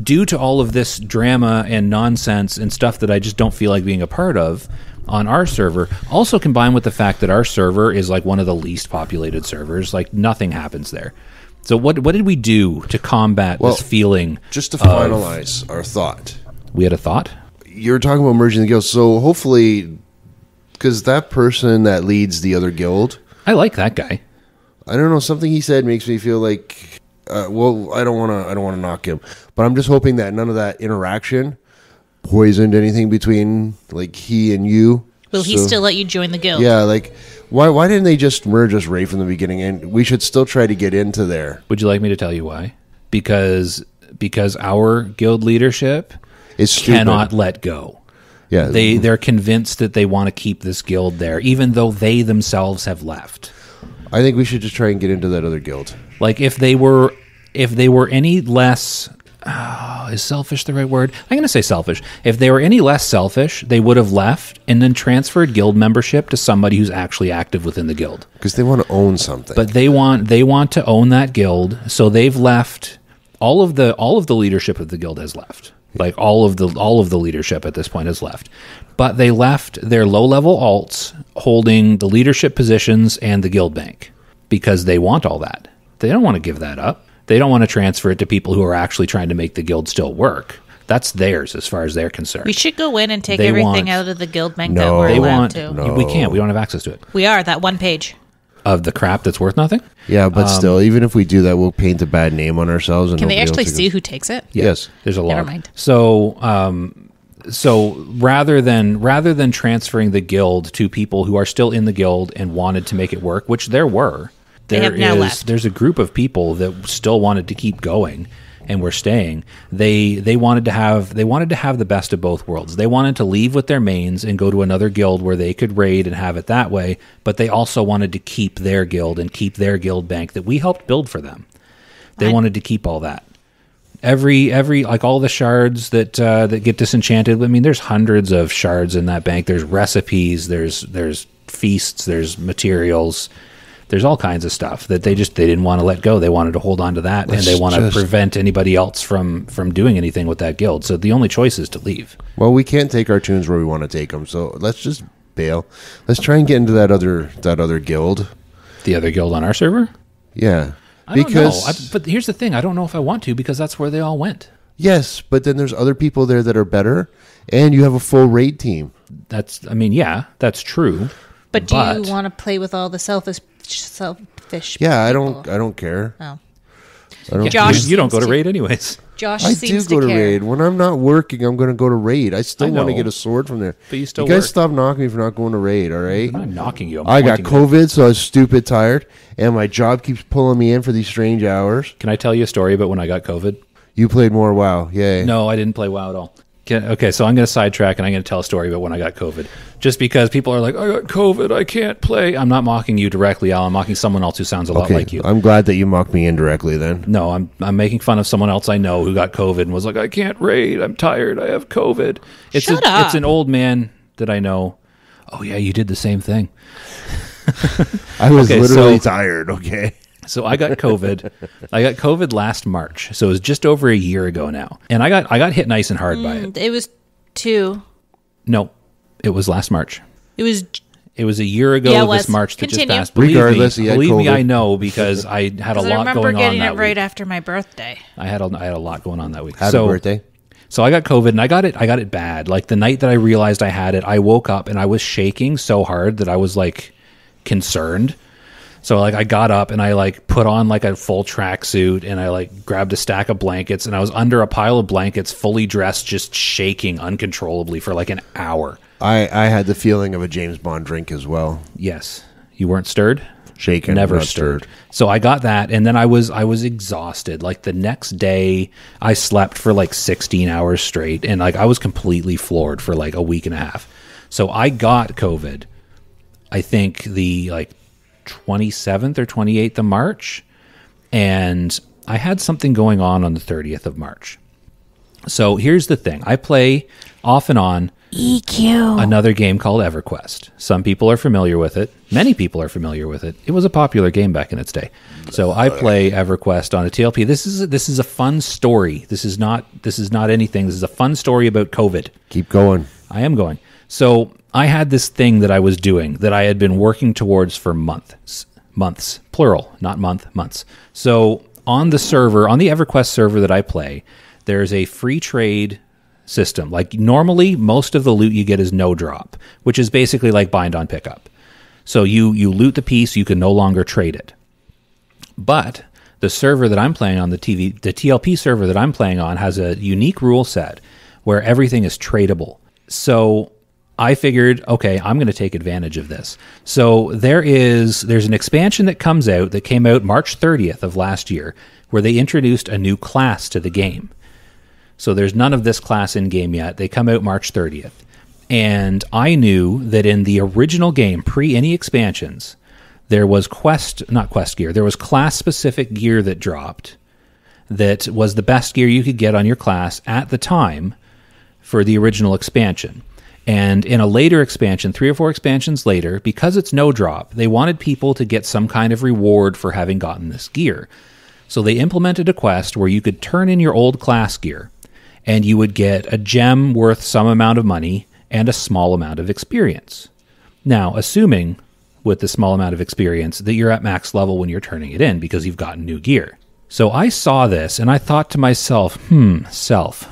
due to all of this drama and nonsense and stuff that I just don't feel like being a part of on our server, also combined with the fact that our server is like one of the least populated servers, like nothing happens there. So what did we do to combat this feeling? Just to finalize our thought. We had a thought? You're talking about merging the guild, so hopefully, because that person that leads the other guild, I like that guy. I don't know, something he said makes me feel like, I don't want to knock him, but I'm just hoping that none of that interaction poisoned anything between like he and you. Will he still let you join the guild? Yeah, like why didn't they just merge us right from the beginning? And we should still try to get into there. Would you like me to tell you why? Because our guild leadership cannot let go. Yeah, they're convinced that they want to keep this guild there, even though they themselves have left. I think we should just try and get into that other guild. Like if they were any less, is selfish the right word? I'm going to say selfish. If they were any less selfish, they would have left and then transferred guild membership to somebody who's actually active within the guild. Because they want to own something. But they want to own that guild, so they've left. All of the leadership of the guild has left. Like all of the leadership at this point has left, but they left their low-level alts holding the leadership positions and the guild bank because they want all that. They don't want to give that up. They don't want to transfer it to people who are actually trying to make the guild still work. That's theirs as far as they're concerned. We should go in and take everything out of the guild bank that we're allowed to. No. We can't. We don't have access to it. We are, that one page. Of the crap that's worth nothing? Yeah, but still, even if we do that, we'll paint a bad name on ourselves. And Can they actually see who takes it? Yeah, yes. There's a log. Never mind. So rather than transferring the guild to people who are still in the guild and wanted to make it work, which there were, there's a group of people that still wanted to keep going and were staying. They wanted to have the best of both worlds. They wanted to leave with their mains and go to another guild where they could raid and have it that way, but they also wanted to keep their guild and keep their guild bank that we helped build for them. They wanted to keep all that. Every like all the shards that get disenchanted. I mean, there's hundreds of shards in that bank. There's recipes. There's feasts. There's materials. There's all kinds of stuff that they didn't want to let go. They wanted to hold on to that, and they want to prevent anybody else from doing anything with that guild. So the only choice is to leave. Well, we can't take our tunes where we want to take them, so let's just bail. Let's try and get into that other guild. The other guild on our server? Yeah. I don't know. But here's the thing. I don't know if I want to because that's where they all went. Yes, but then there's other people there that are better, and you have a full raid team. That's true. But do you want to play with all the selfish? Yeah, I don't care. Oh. Josh, you don't go to raid anyways. Josh I seems do go to care. raid. When I'm not working, I'm going to go to raid. I still want to get a sword from there. But you still guys work. stop knocking me for not going to raid, all right? I'm not knocking you. I got COVID, so I was stupid tired, and my job keeps pulling me in for these strange hours. Can I tell you a story about when I got COVID? You played more WoW, yay. No, I didn't play WoW at all. Okay, so I'm going to sidetrack and I'm going to tell a story about when I got COVID. Just because people are like, I got COVID, I can't play. I'm not mocking you directly, Al. I'm mocking someone else who sounds a lot like you. I'm glad that you mocked me indirectly then. No, I'm making fun of someone else I know who got COVID and was like, I can't raid. I'm tired. I have COVID. Shut up. It's an old man that I know. Oh, yeah, you did the same thing. I was literally tired, okay? So I got COVID. I got COVID last March. So it was just over a year ago now. And I got hit nice and hard by it. It was 2. No, it was last March. It was a year ago this March that Continue. just passed. Regardless, believe me, I know because I had a lot going on that week. I remember getting it right after my birthday. I had a lot going on that week. Happy birthday. So I got COVID and I got it bad. Like the night that I realized I had it, I woke up and I was shaking so hard that I was like concerned. So like I got up and I like put on like a full tracksuit and I like grabbed a stack of blankets and I was under a pile of blankets fully dressed, just shaking uncontrollably for like an hour. I had the feeling of a James Bond drink as well. Yes. You weren't stirred? Shaken. Never stirred. So I got that and then I was exhausted. Like the next day I slept for like 16 hours straight and like I was completely floored for like a week and a half. So I got COVID. I think the like 27th or 28th of March, and I had something going on the 30th of March. So here's the thing. I play off and on another game called EverQuest. Some people are familiar with it. Many people are familiar with it. It was a popular game back in its day. So I play EverQuest on a TLP. This is a fun story. This is not anything. This is a fun story about COVID. Keep going. I am going. So I had this thing that I was doing that I had been working towards for months, plural, not months. So on the EverQuest server that I play, there's a free trade system. Like normally, most of the loot you get is no drop, which is basically like bind on pickup. So you loot the piece, you can no longer trade it. But the server that I'm playing on, the TLP server that I'm playing on, has a unique rule set where everything is tradable. So I figured, okay, I'm going to take advantage of this. So there's an expansion that came out March 30th of last year, where they introduced a new class to the game. So there's none of this class in game yet. They come out March 30th. And I knew that in the original game, pre any expansions, there was there was class-specific gear that dropped that was the best gear you could get on your class at the time for the original expansion. And in a later expansion, 3 or 4 expansions later, because it's no drop, they wanted people to get some kind of reward for having gotten this gear. So they implemented a quest where you could turn in your old class gear, and you would get a gem worth some amount of money and a small amount of experience. Now, assuming with the small amount of experience that you're at max level when you're turning it in because you've gotten new gear. So I saw this and I thought to myself,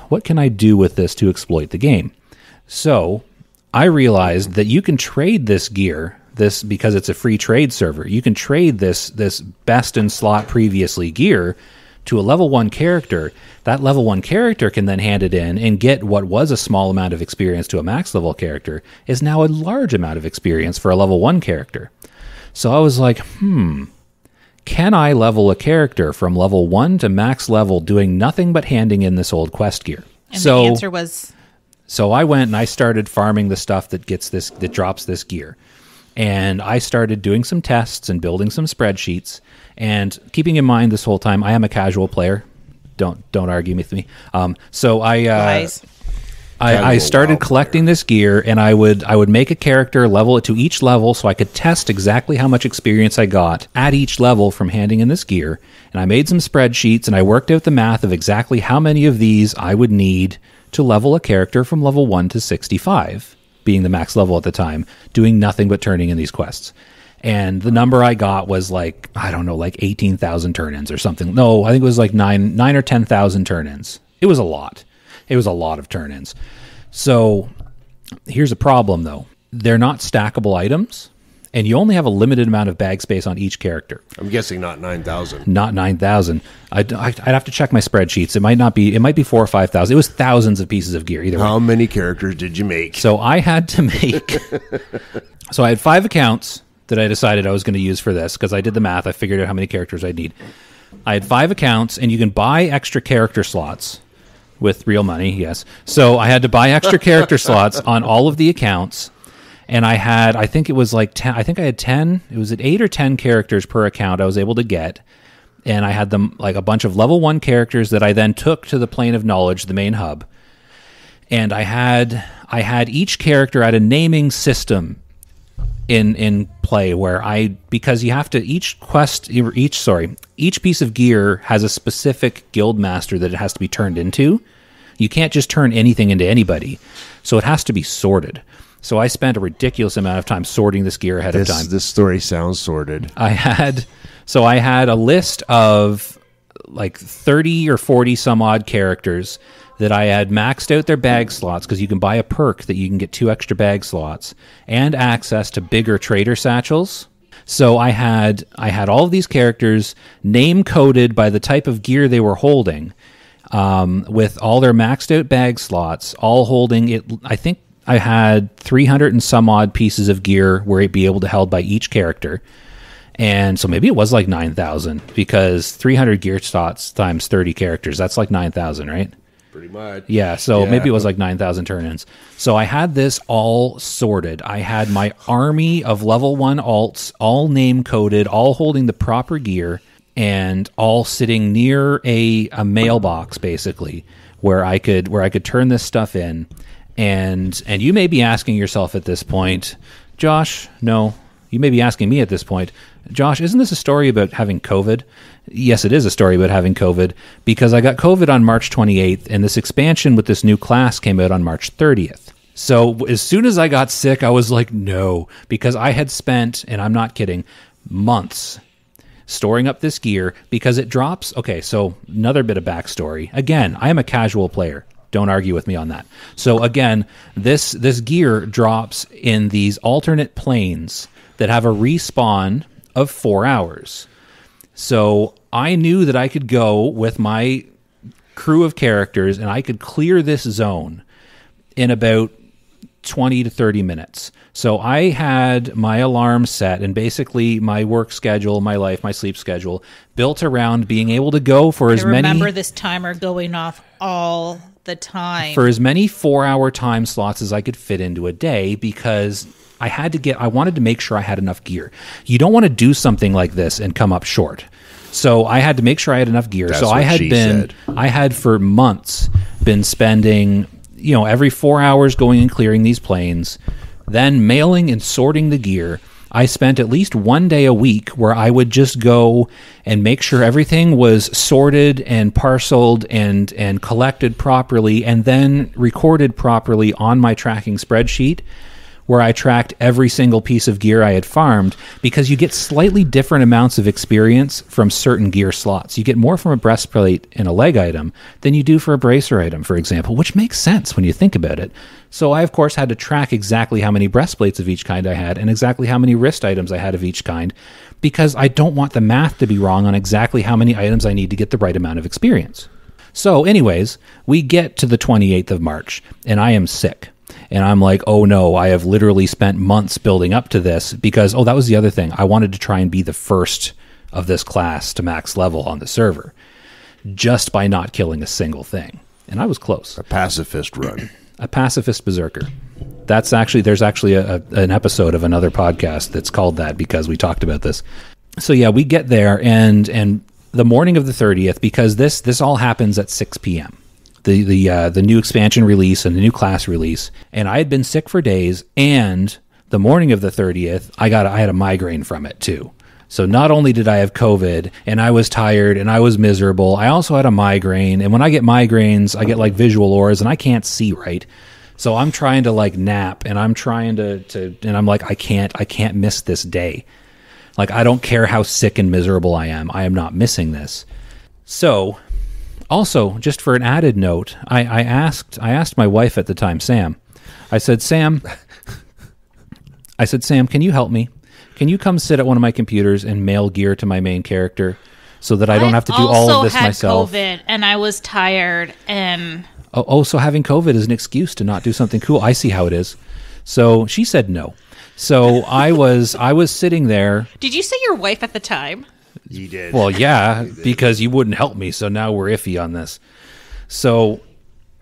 what can I do with this to exploit the game? So I realized that you can trade this gear, because it's a free trade server, you can trade this best in slot previously gear to a level 1 character. That level 1 character can then hand it in and get what was a small amount of experience to a max level character is now a large amount of experience for a level 1 character. So I was like, can I level a character from level 1 to max level doing nothing but handing in this old quest gear? And the answer was... So I went and I started farming the stuff that drops this gear. And I started doing some tests and building some spreadsheets. And keeping in mind this whole time, I am a casual player. Don't argue with me. So Lies. I started collecting this gear, and I would make a character, level it to each level, so I could test exactly how much experience I got at each level from handing in this gear. And I made some spreadsheets, and I worked out the math of exactly how many of these I would need to level a character from level 1 to 65, being the max level at the time, doing nothing but turning in these quests. And the number I got was like, I don't know, like 18,000 turn-ins or something. No, I think it was like 9 or 10,000 turn-ins. It was a lot. It was a lot of turn-ins. So here's a problem, though. They're not stackable items, and you only have a limited amount of bag space on each character. I'm guessing not 9,000. Not 9,000. I'd have to check my spreadsheets. It might not be. It might be 4,000 or 5,000. It was thousands of pieces of gear either way. How many characters did you make? So I had to make. So I had 5 accounts that I decided I was going to use for this because I did the math. I figured out how many characters I'd need. I had 5 accounts, and you can buy extra character slots with real money, yes. So I had to buy extra character slots on all of the accounts, and I think it was like 10. I think I had 10. It was at 8 or 10 characters per account I was able to get, and I had them like a bunch of level 1 characters that I then took to the Plane of Knowledge, the main hub, and I had each character at a naming system in play where because you have to each piece of gear has a specific guild master that it has to be turned into. You can't just turn anything into anybody, so it has to be sorted. So I spent a ridiculous amount of time sorting this gear ahead of time. This story sounds sorted. I had a list of like 30 or 40 some odd characters that I had maxed out their bag slots, because you can buy a perk that you can get 2 extra bag slots and access to bigger trader satchels. So I had all of these characters name coded by the type of gear they were holding, with all their maxed out bag slots, all holding it. I think I had 300 and some odd pieces of gear where it'd be able to held by each character. And so maybe it was like 9,000, because 300 gear slots times 30 characters, that's like 9,000, right? Pretty much. Yeah, so maybe it was like 9,000 turn-ins. So I had this all sorted. I had my army of level 1 alts, all name-coded, all holding the proper gear, and all sitting near a mailbox, basically, where I could turn this stuff in. And you may be asking yourself at this point, Josh, no, you may be asking me at this point, Josh, isn't this a story about having COVID? Yes, it is a story about having COVID, because I got COVID on March 28th, and this expansion with this new class came out on March 30th. So as soon as I got sick, I was like, no, because I had spent, and I'm not kidding, months storing up this gear, because it drops. Okay, so another bit of backstory. Again, I am a casual player. Don't argue with me on that. So again, this gear drops in these alternate planes that have a respawn of 4 hours. So I knew that I could go with my crew of characters and I could clear this zone in about 20 to 30 minutes. So I had my alarm set, and basically my work schedule, my life, my sleep schedule built around being able to go for as many... Remember this timer going off all the time. For as many 4-hour time slots as I could fit into a day, because I wanted to make sure I had enough gear. You don't want to do something like this and come up short. So I had to make sure I had enough gear. That's so I had for months been spending, every 4 hours going and clearing these planes, then mailing and sorting the gear. I spent at least 1 day a week where I would just go and make sure everything was sorted and parceled and collected properly, and then recorded properly on my tracking spreadsheet, where I tracked every single piece of gear I had farmed, because you get slightly different amounts of experience from certain gear slots. You get more from a breastplate and a leg item than you do for a bracer item, for example, which makes sense when you think about it. So I, of course, had to track exactly how many breastplates of each kind I had and exactly how many wrist items I had of each kind, because I don't want the math to be wrong on exactly how many items I need to get the right amount of experience. So anyways, we get to the 28th of March, and I am sick. And I'm like, oh no, I have literally spent months building up to this, because, that was the other thing. I wanted to try and be the first of this class to max level on the server, just by not killing a single thing. And I was close. A pacifist run. A pacifist berserker. There's actually an episode of another podcast that's called that, because we talked about this. So yeah, we get there, and the morning of the 30th, because this all happens at 6 p.m. The new expansion release and the new class release, and I had been sick for days, and the morning of the 30th, I had a migraine from it too. So not only did I have COVID and I was tired and I was miserable, I also had a migraine. And when I get migraines, I get like visual auras and I can't see right. So I'm trying to like nap and I'm trying to and I'm like, I can't miss this day. Like, I don't care how sick and miserable I am not missing this. So also, just for an added note, I asked my wife at the time, Sam, I said, Sam, can you help me? Can you come sit at one of my computers and mail gear to my main character so that I don't have to do all of this myself? I also had COVID and I was tired and... Oh, so having COVID is an excuse to not do something cool. I see how it is. So she said no. So I was sitting there. Did you say your wife at the time? You did. Well, yeah, because you wouldn't help me. So now we're iffy on this. So...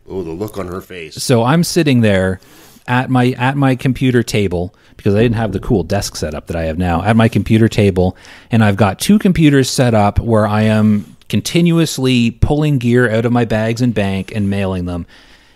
Oh, the look on her face. So I'm sitting there at my computer table, because I didn't have the cool desk setup that I have now, at my computer table, and I've got two computers set up where I am continuously pulling gear out of my bags and bank and mailing them.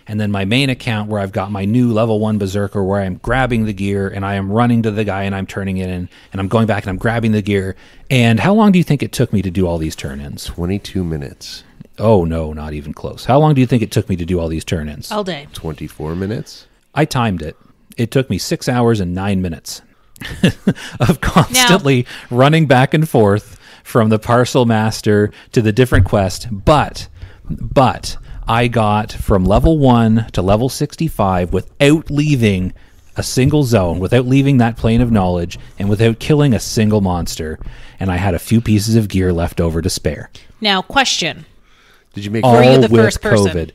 And then my main account where I've got my new level 1 Berserker where I'm grabbing the gear and I am running to the guy and I'm turning it in and I'm going back and I'm grabbing the gear. And how long do you think it took me to do all these turn-ins? 22 minutes. Oh, no, not even close. How long do you think it took me to do all these turn-ins? All day. 24 minutes. I timed it. It took me 6 hours and 9 minutes of constantly running back and forth from the parcel master to the different quest. But I got from level 1 to level 65 without leaving a single zone, without leaving that plane of knowledge, and without killing a single monster. And I had a few pieces of gear left over to spare. Now, question. Did you make All Were you the with first person? COVID.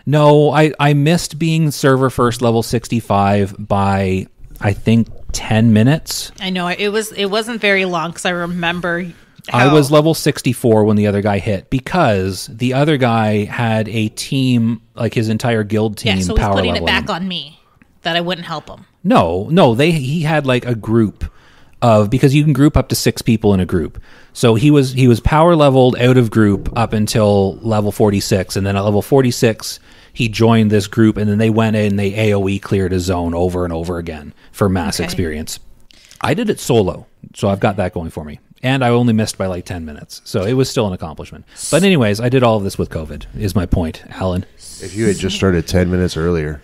No, I missed being server first level 65 by, I think, 10 minutes. I know it wasn't very long because I remember I was level 64 when the other guy hit, because the other guy had a team, like his entire guild team, so he's power putting it leveling back him. on me that I wouldn't help him. No, he had like a group of, because you can group up to 6 people in a group. So he was power leveled out of group up until level 46, and then at level 46 he joined this group, and then they went in and they AoE cleared a zone over and over again for mass experience. I did it solo, so I've got that going for me. And I only missed by like 10 minutes. So it was still an accomplishment. But anyways, I did all of this with COVID, is my point, Alan. If you had just started 10 minutes earlier.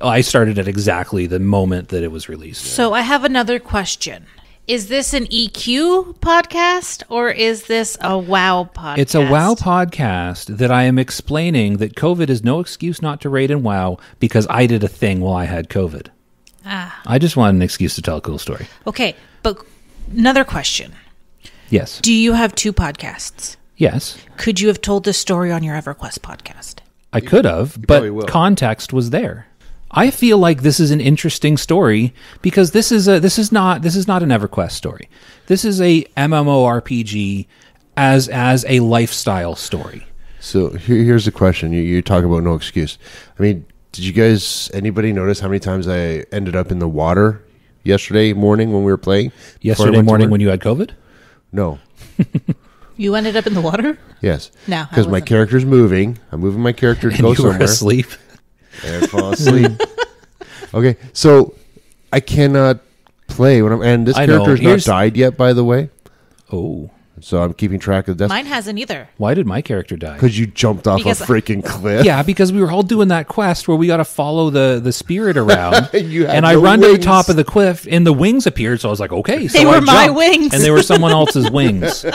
I started at exactly the moment that it was released. So I have another question. Is this an EQ podcast or is this a WoW podcast? It's a WoW podcast that I am explaining that COVID is no excuse not to raid in WoW because I did a thing while I had COVID. I just wanted an excuse to tell a cool story. Okay, but another question. Yes. Do you have 2 podcasts? Yes. Could you have told this story on your EverQuest podcast? I could have, probably will. but context was there. I feel like this is an interesting story because this is not an EverQuest story. This is a MMORPG as a lifestyle story. So here's the question. You talk about no excuse. I mean, did you guys, anybody notice how many times I ended up in the water yesterday morning when we were playing? Yesterday morning when you had COVID? No. You ended up in the water? Yes. No, I Because my wasn't. character's moving. I'm moving my character to And go you somewhere. were asleep. And I fall asleep. Okay, so I cannot play when I'm, and this I know. character's not Here's- died yet, by the way. Oh. So I'm keeping track of death. Mine hasn't either. Why did my character die? Because you jumped off Because- a freaking cliff. Yeah, because we were all doing that quest where we got to follow the spirit around. You had and I no run to the wings. top of the cliff, and the wings appeared. So I was like, okay. So They were I my jumped, wings. and they were someone else's wings.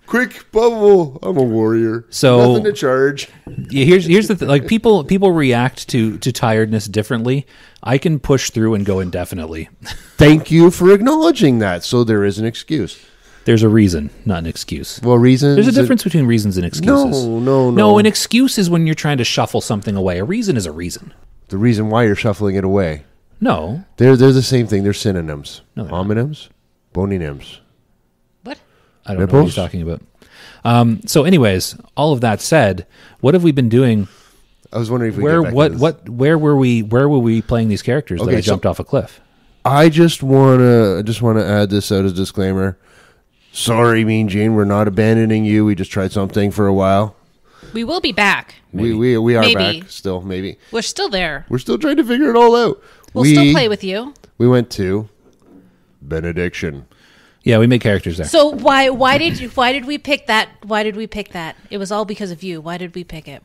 Quick, Bubble. I'm a warrior. So- Nothing to charge. Yeah, here's the thing. Like people react to tiredness differently. I can push through and go indefinitely. Thank you for acknowledging that. So there is an excuse. There's a reason, not an excuse. Well, reasons. There's a difference between reasons and excuses. No. No, an excuse is when you're trying to shuffle something away. A reason is a reason. The reason why you're shuffling it away. No. They're the same thing. They're synonyms. No, they're not. Homonyms, bononyms. What? I don't know what Nipples? he's talking about. So anyways, all of that said, what have we been doing? I was wondering if we Where get back to this. where were we playing these characters that Okay, I so- jumped off a cliff? I just wanna add this out as a disclaimer. Sorry, Mean Gene, we're not abandoning you. We just tried something for a while. We will be back. We are Maybe. back still, maybe. We're still there. We're still trying to figure it all out. We'll still play with you. We went to Benediction. Yeah, we made characters there. So why did we pick that? Why did we pick that? It was all because of you. Why did we pick it?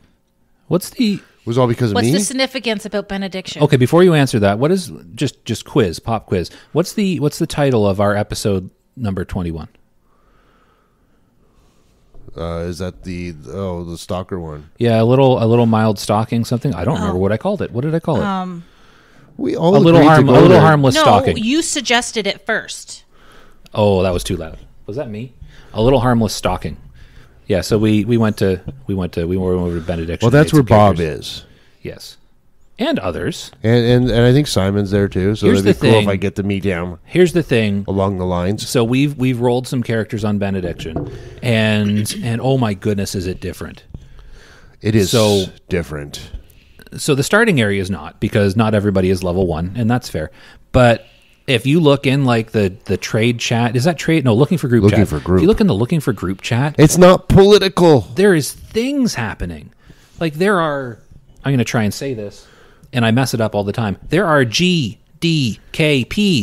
It was all because of What's me? the significance about benediction? Okay, before you answer that, what is just quiz, pop quiz? What's the title of our episode number 21? Is that the stalker one? Yeah, a little mild stalking something. I don't remember what I called it. What did I call it? We all a little agreed to go there. harmless No, stalking. you suggested it first. Oh, that was too loud. Was that me? A little harmless stalking. Yeah, so we went over to Benediction. Well, that's made where some Bob characters. is. Yes. And others. And I think Simon's there too, so Here's it'd be the cool thing. if I get to meet him Here's the thing. along the lines. So we've rolled some characters on Benediction, and oh my goodness, is it different? It is So- different. So the starting area is not, because not everybody is level 1, and that's fair. But if you look in like the trade chat, is that trade? No, looking for group Looking chat. for group. If you look in the looking for group chat, It's not political. there is things happening. Like there are, I'm going to try and say this, and I mess it up all the time. There are GDKPs.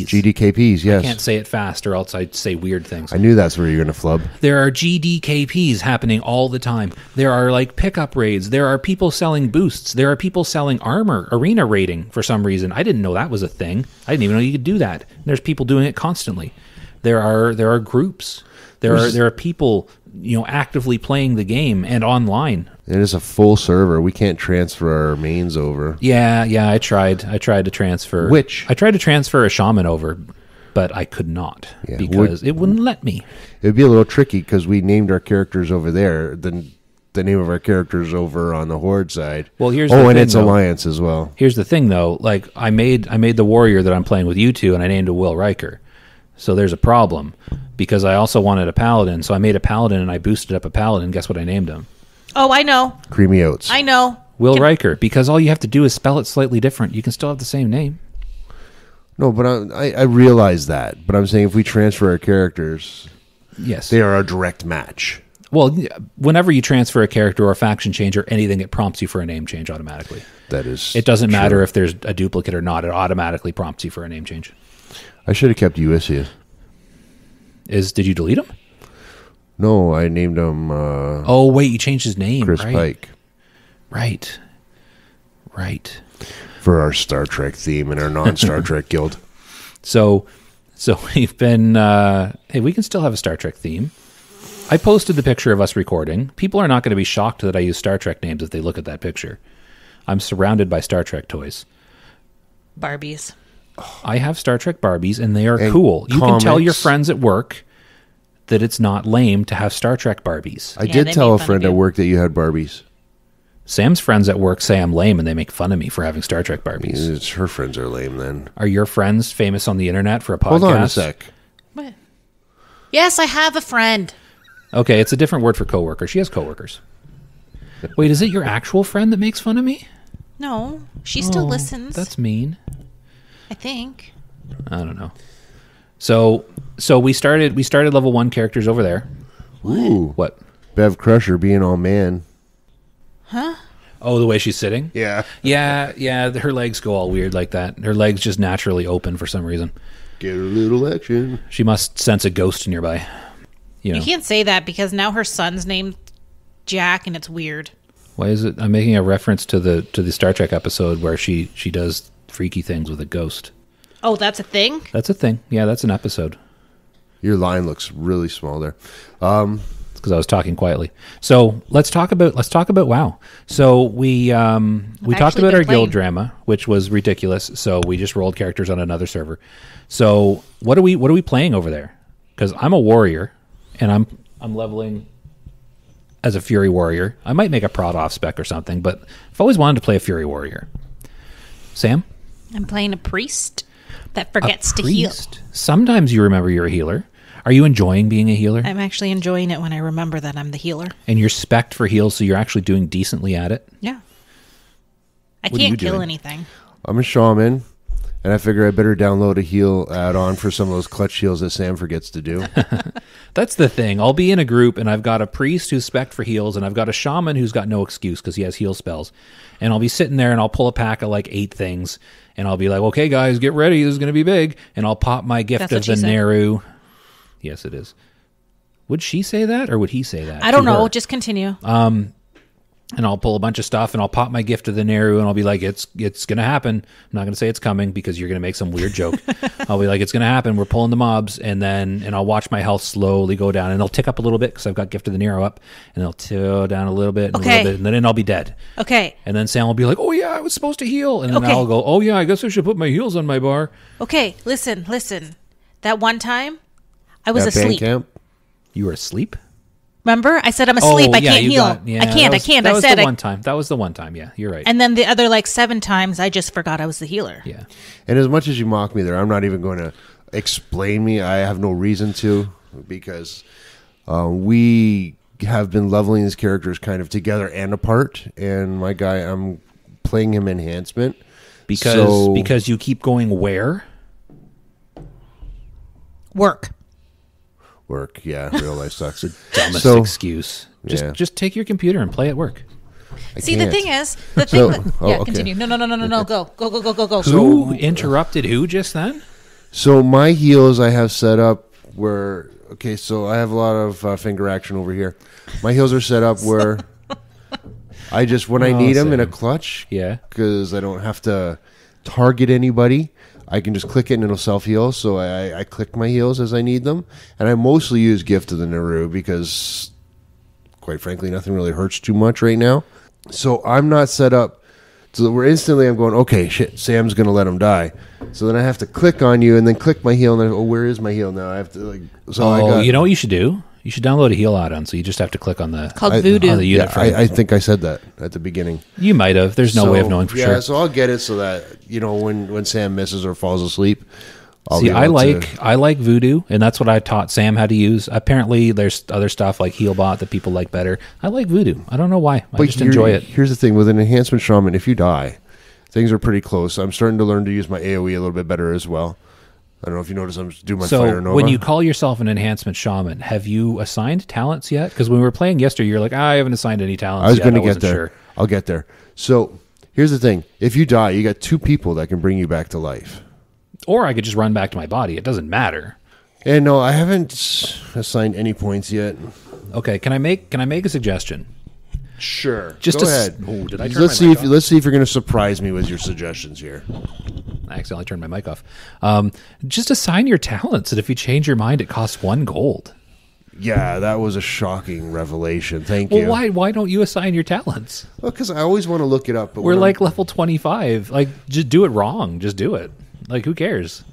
GDKPs, yes. Can't say it fast or else I'd say weird things. I knew that's where you're going to flub. There are GDKPs happening all the time. There are like pickup raids. There are people selling boosts. There are people selling armor, arena raiding for some reason. I didn't know that was a thing. I didn't even know you could do that. There's people doing it constantly. There are groups. There are people, actively playing the game and online. It is a full server. We can't transfer our mains over. Yeah, I tried to transfer. Which? I tried to transfer a shaman over, but I could not Yeah, because it wouldn't let me. It would be a little tricky because we named our characters over there. Then the name of our characters over on the Horde side. Well, here's the and thing, it's though. Alliance as well. Here's the thing, though. Like I made the warrior that I'm playing with you two, and I named a Will Riker. So there's a problem because I also wanted a paladin. So I made a paladin and I boosted up a paladin. Guess what I named him? Oh, I know. Creamy Oats. I know. Will Riker. Because all you have to do is spell it slightly different. You can still have the same name. No, but I realize that. But I'm saying if we transfer our characters, Yes. they are a direct match. Well, whenever you transfer a character or a faction change or anything, it prompts you for a name change automatically. That is. It doesn't true. matter if there's a duplicate or not. It automatically prompts you for a name change. I should have kept Ulysses. Did you delete him? No, I named him Oh, wait, you changed his name. Chris right. Pike Right. for our Star Trek theme and our non-Star Trek guild. So we've been, hey, we can still have a Star Trek theme. I posted the picture of us recording. People are not going to be shocked that I use Star Trek names if they look at that picture. I'm surrounded by Star Trek toys. Barbies. I have Star Trek Barbies, and they are And cool. You can tell your comics. friends at work that it's not lame to have Star Trek Barbies. I Yeah, did they tell make a fun friend of at you. work that you had Barbies. Sam's friends at work say I'm lame, and they make fun of me for having Star Trek Barbies. It's, her friends are lame then. Are your friends famous on the internet for a podcast? Hold on a sec. What? Yes, I have a friend. Okay, it's a different word for coworker. She has coworkers. Wait, is it your actual friend that makes fun of me? No, she still Oh, listens. That's mean. I think. I don't know. So we started level 1 characters over there. Ooh. What? Bev Crusher being all man. Oh, the way she's sitting? Yeah. Yeah, her legs go all weird like that. Her legs just naturally open for some reason. Get a little action. She must sense a ghost nearby. You know. You can't say that because now her son's named Jack and it's weird. Why is it? I'm making a reference to the Star Trek episode where she does freaky things with a ghost. Oh, that's a thing? That's a thing. Yeah, that's an episode. Your line looks really small there. It's because I was talking quietly. So let's talk about WoW. So we talked actually about been our guild playing. drama, which was ridiculous. So we just rolled characters on another server. So what are we playing over there? Because I'm a warrior, and I'm leveling as a fury warrior. I might make a prod off spec or something, but I've always wanted to play a fury warrior. Sam? I'm playing a priest that forgets to heal. Priest. Sometimes you remember you're a healer. Are you enjoying being a healer? I'm actually enjoying it when I remember that I'm the healer. And you're spec'd for heals, so you're actually doing decently at it? Yeah. I What are you can't kill doing? anything. I'm a shaman, And I figure I better download a heal add-on for some of those clutch heals that Sam forgets to do. That's the thing. I'll be in a group, and I've got a priest who's spec'd for heals, and I've got a shaman who's got no excuse because he has heal spells. And I'll be sitting there, and I'll pull a pack of like 8 things, and I'll be like, okay, guys, get ready. This is going to be big. And I'll pop my gift of the Neru. Yes, it is. Would she say that, or would he say that? I don't know. Her? Just continue. And I'll pull a bunch of stuff, and I'll pop my gift of the Neru, and I'll be like, it's going to happen. I'm not going to say it's coming because you're going to make some weird joke. I'll be like, it's going to happen. We're pulling the mobs, and I'll watch my health slowly go down, and it'll tick up a little bit because I've got gift of the Neru up, and it'll tick down a little bit, and a little bit, and then I'll be dead. Okay. And then Sam will be like, oh, yeah, I was supposed to heal. And then I'll go, oh, yeah, I guess I should put my heals on my bar. Okay, listen. That one time, I was asleep. Camp? You were asleep? Remember? I said I'm asleep. I can't heal. I can't. That was the one time. That was the one time. Yeah, you're right. And then the other 7 times, I just forgot I was the healer. Yeah. And as much as you mock me there, I'm not even going to explain me. I have no reason to, because we have been leveling these characters kind of together and apart. And my guy, I'm playing him enhancement. Because you keep going where? Work, yeah. Real life sucks. Dumbest excuse. Just take your computer and play at work. See, the thing is, continue. No. Go. Who interrupted who just then? So my heals I have set up where, so I have a lot of finger action over here. My heals are set up where I just, when I need them in a clutch, because I don't have to target anybody, I can just click it and it'll self-heal. So I click my heals as I need them. And I mostly use Gift of the Neru because, quite frankly, nothing really hurts too much right now. So I'm not set up so that I'm going, okay, shit, Sam's going to let him die. So then I have to click on you and then click my heal. And then, where is my heal now? I have to, you know what you should do? You should download a heal add-on, so you just have to click on the Voodoo. On the unit frame. I think I said that at the beginning. You might have. There's no way of knowing for sure. Yeah, so I'll get it so that when Sam misses or falls asleep, I like Voodoo, and that's what I taught Sam how to use. Apparently, there's other stuff like Healbot that people like better. I like Voodoo. I don't know why. I just enjoy it. Here's the thing with an enhancement shaman: if you die, things are pretty close. I'm starting to learn to use my AOE a little bit better as well. I don't know if you notice I'm doing my Fire Nova. When you call yourself an enhancement shaman, have you assigned talents yet? Because when we were playing yesterday, you're like, I haven't assigned any talents yet. I was going to get there. Sure. I'll get there. So here's the thing. If you die, you got 2 people that can bring you back to life. Or I could just run back to my body. It doesn't matter. And no, I haven't assigned any points yet. Okay, can I make a suggestion? Sure. Go ahead. Oh, did I turn let's see if you're going to surprise me with your suggestions here. I accidentally turned my mic off. Just assign your talents, and if you change your mind, it costs 1 gold. Yeah, that was a shocking revelation. Thank you. Well, why don't you assign your talents? Well, because I always want to look it up. But we're like level 25. Like, just do it wrong. Just do it. Like, who cares?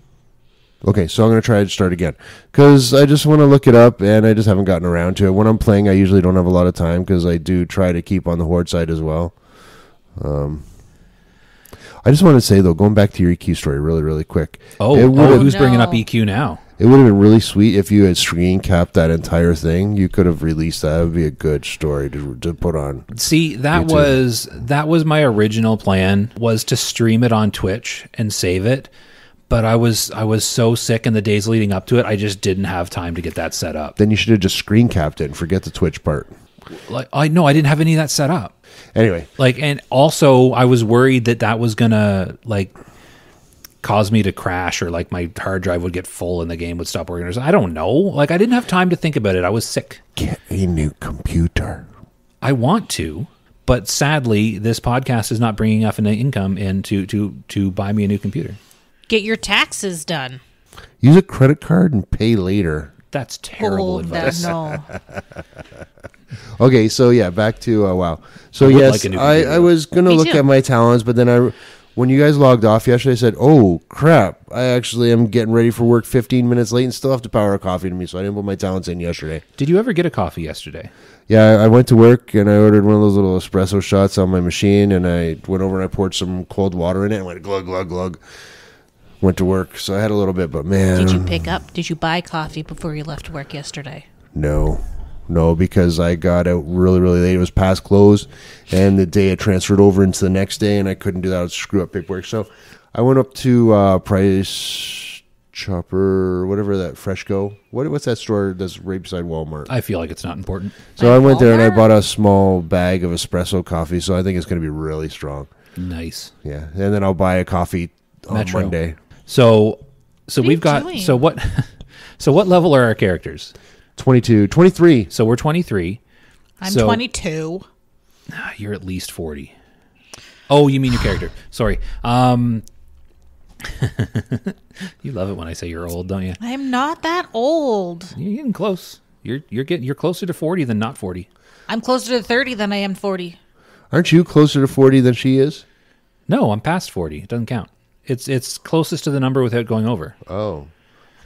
Okay, so I'm going to try to start again. Because I just want to look it up, and I just haven't gotten around to it. When I'm playing, I usually don't have a lot of time, because I do try to keep on the Horde side as well. I just want to say, though, going back to your EQ story really, really quick. Who's bringing up EQ now? It would have been really sweet if you had screen capped that entire thing. You could have released that. It would be a good story to put on. See, that was my original plan, was to stream it on Twitch and save it. But I was so sick in the days leading up to it, I just didn't have time to get that set up. Then you should have just screen capped it and forget the Twitch part. I didn't have any of that set up. Anyway, and also I was worried that was gonna cause me to crash, or my hard drive would get full and the game would stop working. Or I don't know. I didn't have time to think about it. I was sick. Get a new computer. I want to, but sadly, this podcast is not bringing enough income in to buy me a new computer. Get your taxes done. Use a credit card and pay later. That's terrible advice. No. Okay, so yeah, back to WoW. So yes, I was gonna look at my talents, but then when you guys logged off yesterday, I said, "Oh crap! I actually am getting ready for work 15 minutes late and still have to power a coffee to me, so I didn't put my talents in yesterday." Did you ever get a coffee yesterday? Yeah, I went to work and I ordered one of those little espresso shots on my machine, and I went over and I poured some cold water in it and went glug glug glug. Went to work, so I had a little bit, but man, did you buy coffee before you left work yesterday? No, because I got out really, really late. It was past close, and the day it transferred over into the next day, and I couldn't do that. I would screw up paperwork. So I went up to Price Chopper, whatever that Freshco. What's that store that's right beside Walmart? I feel like it's not important. So I went there and I Walmart? bought a small bag of espresso coffee. So I think it's going to be really strong. Nice. Yeah, and then I'll buy a coffee on Metro. Monday. So are we've you got doing? so what so what level are our characters? 22, 23. So we're 23. I'm So- 22. You're at least 40. Oh, you mean your character. Sorry. You love it when I say you're old, don't you? I'm not that old. You're getting close. You're closer to 40 than not 40. I'm closer to 30 than I am 40. Aren't you closer to 40 than she is? No, I'm past 40. It doesn't count. It's closest to the number without going over. Oh,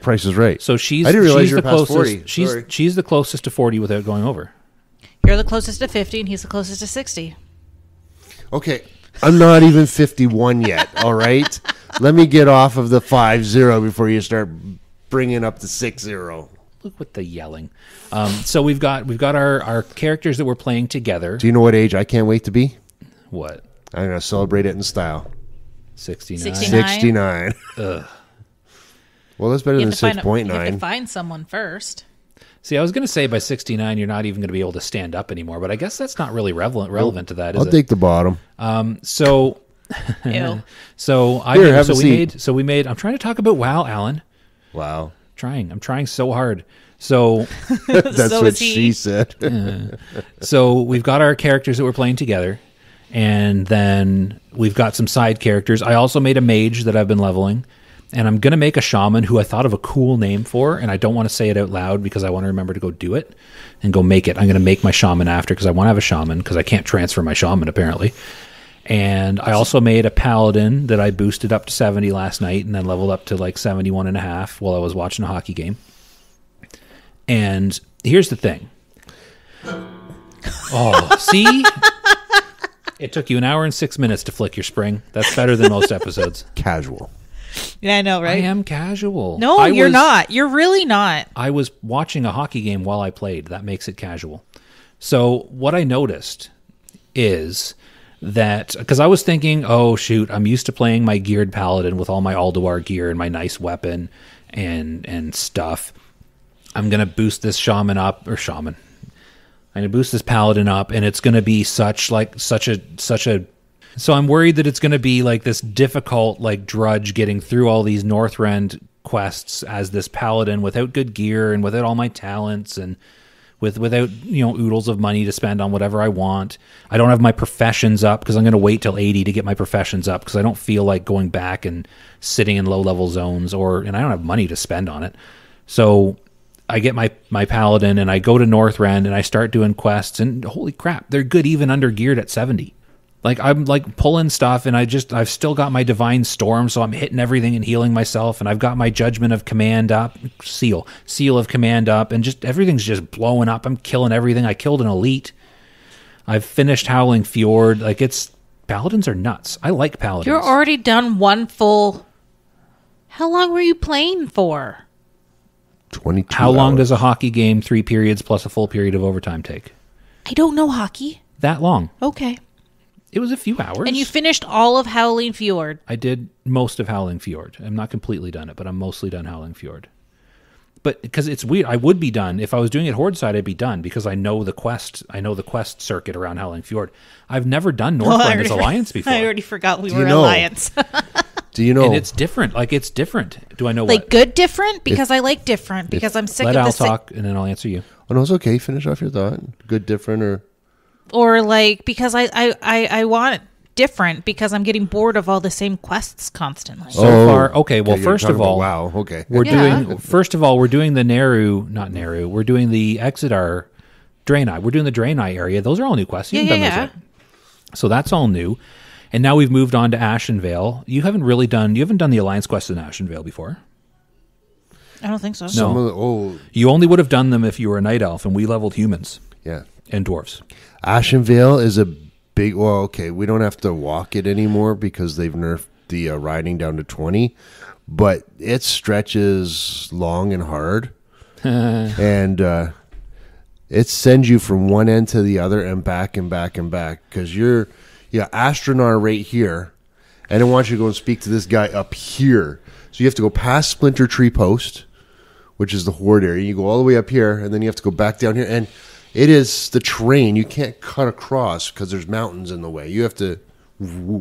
Price is right. So she's I didn't realize she's you were the past closest. 40. She's Sorry. she's the closest to 40 without going over. You're the closest to 50, and he's the closest to 60. Okay, I'm not even 51 yet. All right, let me get off of the 50 before you start bringing up the 60. Look with the yelling. So we've got our characters that we're playing together. Do you know what age I can't wait to be? What? I'm gonna celebrate it in style. 69. 69. 69. Well, that's better You than have, to find you have to 6.9. find someone first. See, I was going to say by 69 you're not even going to be able to stand up anymore, but I guess that's not really relevant to that, is I'll it? take the bottom. So Ew. Here, have a seat. we made I'm trying to talk about WoW, Alan. Wow, I'm trying so hard. So that's So what is he. she said. So we've got our characters that we're playing together, and then we've got some side characters. I also made a mage that I've been leveling, and I'm going to make a shaman who I thought of a cool name for, and I don't want to say it out loud because I want to remember to go do it and go make it. I'm going to make my shaman after because I want to have a shaman because I can't transfer my shaman apparently. And I also made a paladin that I boosted up to 70 last night and then leveled up to like 71 and a half while I was watching a hockey game. And here's the thing. Oh, see? It took you an hour and 6 minutes to flick your spring. That's better than most episodes. Casual. Yeah, I know, I right? am casual. No, you're not. You're really not. I was watching a hockey game while I played. That makes it casual. So what I noticed is that, because I was thinking, oh shoot, I'm used to playing my geared paladin with all my Alduar gear and my nice weapon and stuff. I'm going to boost this shaman up, or shaman. I'm going to boost this paladin up, and it's going to be such a. So I'm worried that it's going to be like this difficult, like drudge getting through all these Northrend quests as this paladin without good gear and without all my talents and without oodles of money to spend on whatever I want. I don't have my professions up because I'm going to wait till 80 to get my professions up because I don't feel like going back and sitting in low level zones and I don't have money to spend on it. So I get my paladin and I go to Northrend and I start doing quests and holy crap, they're good even under geared at 70. Like I'm like pulling stuff and I've still got my divine storm, so I'm hitting everything and healing myself, and I've got my judgment of command up, seal of command up, and just everything's just blowing up. I'm killing everything. I killed an elite. I've finished Howling Fjord. Like paladins are nuts. I like paladins. You're already done one full. How long were you playing for? 22 How long hours. does a hockey game 3 periods plus a full period of overtime take? I don't know hockey. That long. Okay. It was a few hours. And you finished all of Howling Fjord. I did most of Howling Fjord. I'm not completely done it, but I'm mostly done Howling Fjord. But because it's weird, I would be done. If I was doing it Horde side, I'd be done because I know the quest. I know the quest circuit around Howling Fjord. I've never done Northrend as Alliance before. I already forgot we Do were you know? Alliance. Do you know? And it's different. Like, it's different. Do I know Like what? good different? Because I like different. Because I'm sick Let of Al the sick. talk, and then I'll answer you. Oh, no, it's okay. Finish off your thought. Good, different, or Or like, because I want different because I'm getting bored of all the same quests constantly. So far, okay. Well, you're first talking of all, about wow. Okay. we're Yeah. doing. First of all, we're doing the Neru. We're doing the Exeter Draenei. We're doing the Draenei area. Those are all new quests. You haven't done those yet. So that's all new. And now we've moved on to Ashenvale. You haven't done the Alliance quest in Ashenvale before. I don't think so. Some of the, You only would have done them if you were a night elf, and we leveled humans yeah. and dwarves. Ashenvale is a big. Well, okay, we don't have to walk it anymore because they've nerfed the riding down to 20, but it stretches long and hard, and it sends you from one end to the other and back and back and back because you're Astronaut right here, and I want you to go and speak to this guy up here. So you have to go past Splinter Tree Post, which is the horde area. You go all the way up here, and then you have to go back down here. And it is the terrain. You can't cut across because there's mountains in the way. You have to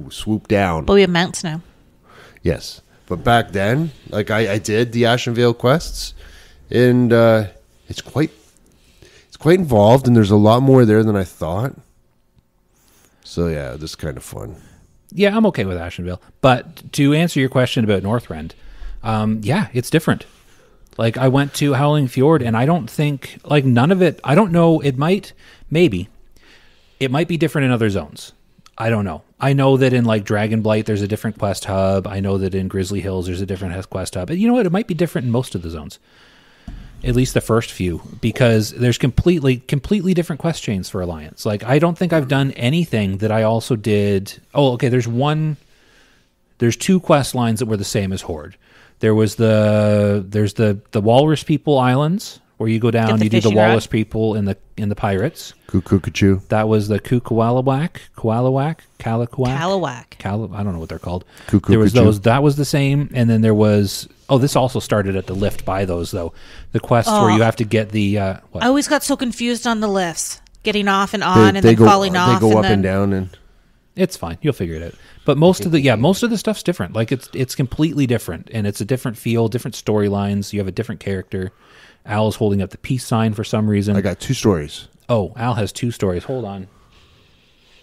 swoop down. But we have mounts now. Yes. But back then, like I did the Ashenvale quests, and it's quite involved, and there's a lot more there than I thought. So yeah, this is kind of fun. Yeah, I'm okay with Ashenvale. But to answer your question about Northrend, yeah, it's different. Like, I went to Howling Fjord, and I don't think, like, none of it, I don't know, it might be different in other zones. I don't know. I know that in, like, Dragonblight, there's a different quest hub. I know that in Grizzly Hills, there's a different quest hub. But you know what? It might be different in most of the zones. At least the first few, because there's completely different quest chains for Alliance. Like, I don't think I've done anything that I also did. Oh, okay. There's two quest lines that were the same as Horde. There's the Walrus People Islands where you go down, you do the Walrus People in the Pirates. Cuckoo. That was the Kalaquak. I don't know what they're called. There was those. That was the same, and then there was. Oh, this also started at the lift by those though. The quests where you have to get the. What? I always got so confused on the lifts, getting off and on, and then falling off. They go up and down, and it's fine. You'll figure it out. But most of the stuff's different. Like it's completely different, and it's a different feel, different storylines. You have a different character. Al's holding up the peace sign for some reason. I got 2 stories. Oh, Al has 2 stories. Hold on.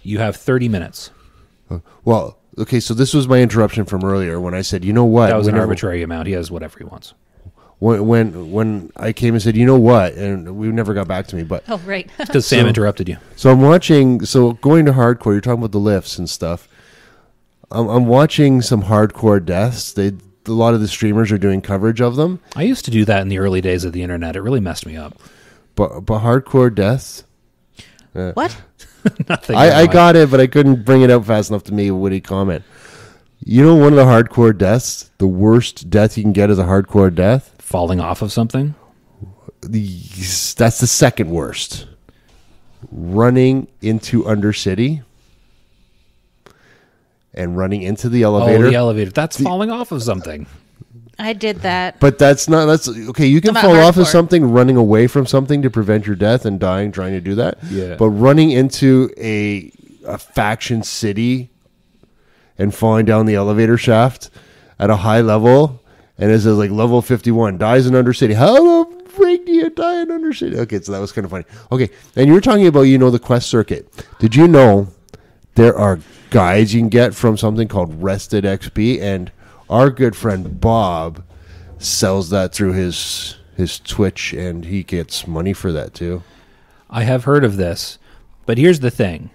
You have 30 minutes. Well, okay, so this was my interruption from earlier when I said, you know what? That was an arbitrary amount. He has whatever he wants. When I came and said, you know what? And we never got back to me. But oh, right. Because Sam interrupted you. So I'm watching, going to hardcore, you're talking about the lifts and stuff. I'm watching some hardcore deaths. A lot of the streamers are doing coverage of them. I used to do that in the early days of the internet. It really messed me up. But hardcore deaths? What? Nothing. I got it, but I couldn't bring it out fast enough to make a witty comment. You know, one of the hardcore deaths, the worst death you can get is a hardcore death? Falling off of something? That's the second worst. Running into Undercity. And running into the elevator. Oh, the elevator. That's falling off of something. I did that. But that's okay. You can fall off of something, running away from something to prevent your death and dying trying to do that. Yeah. But running into a faction city and falling down the elevator shaft at a high level, and it says like level 51 dies in Undercity. How the freak do you die in Undercity? Okay, so that was kind of funny. Okay, and you were talking about the quest circuit. Did you know there are guides you can get from something called Rested XP, and our good friend Bob sells that through his Twitch, and he gets money for that too. I have heard of this, but here's the thing.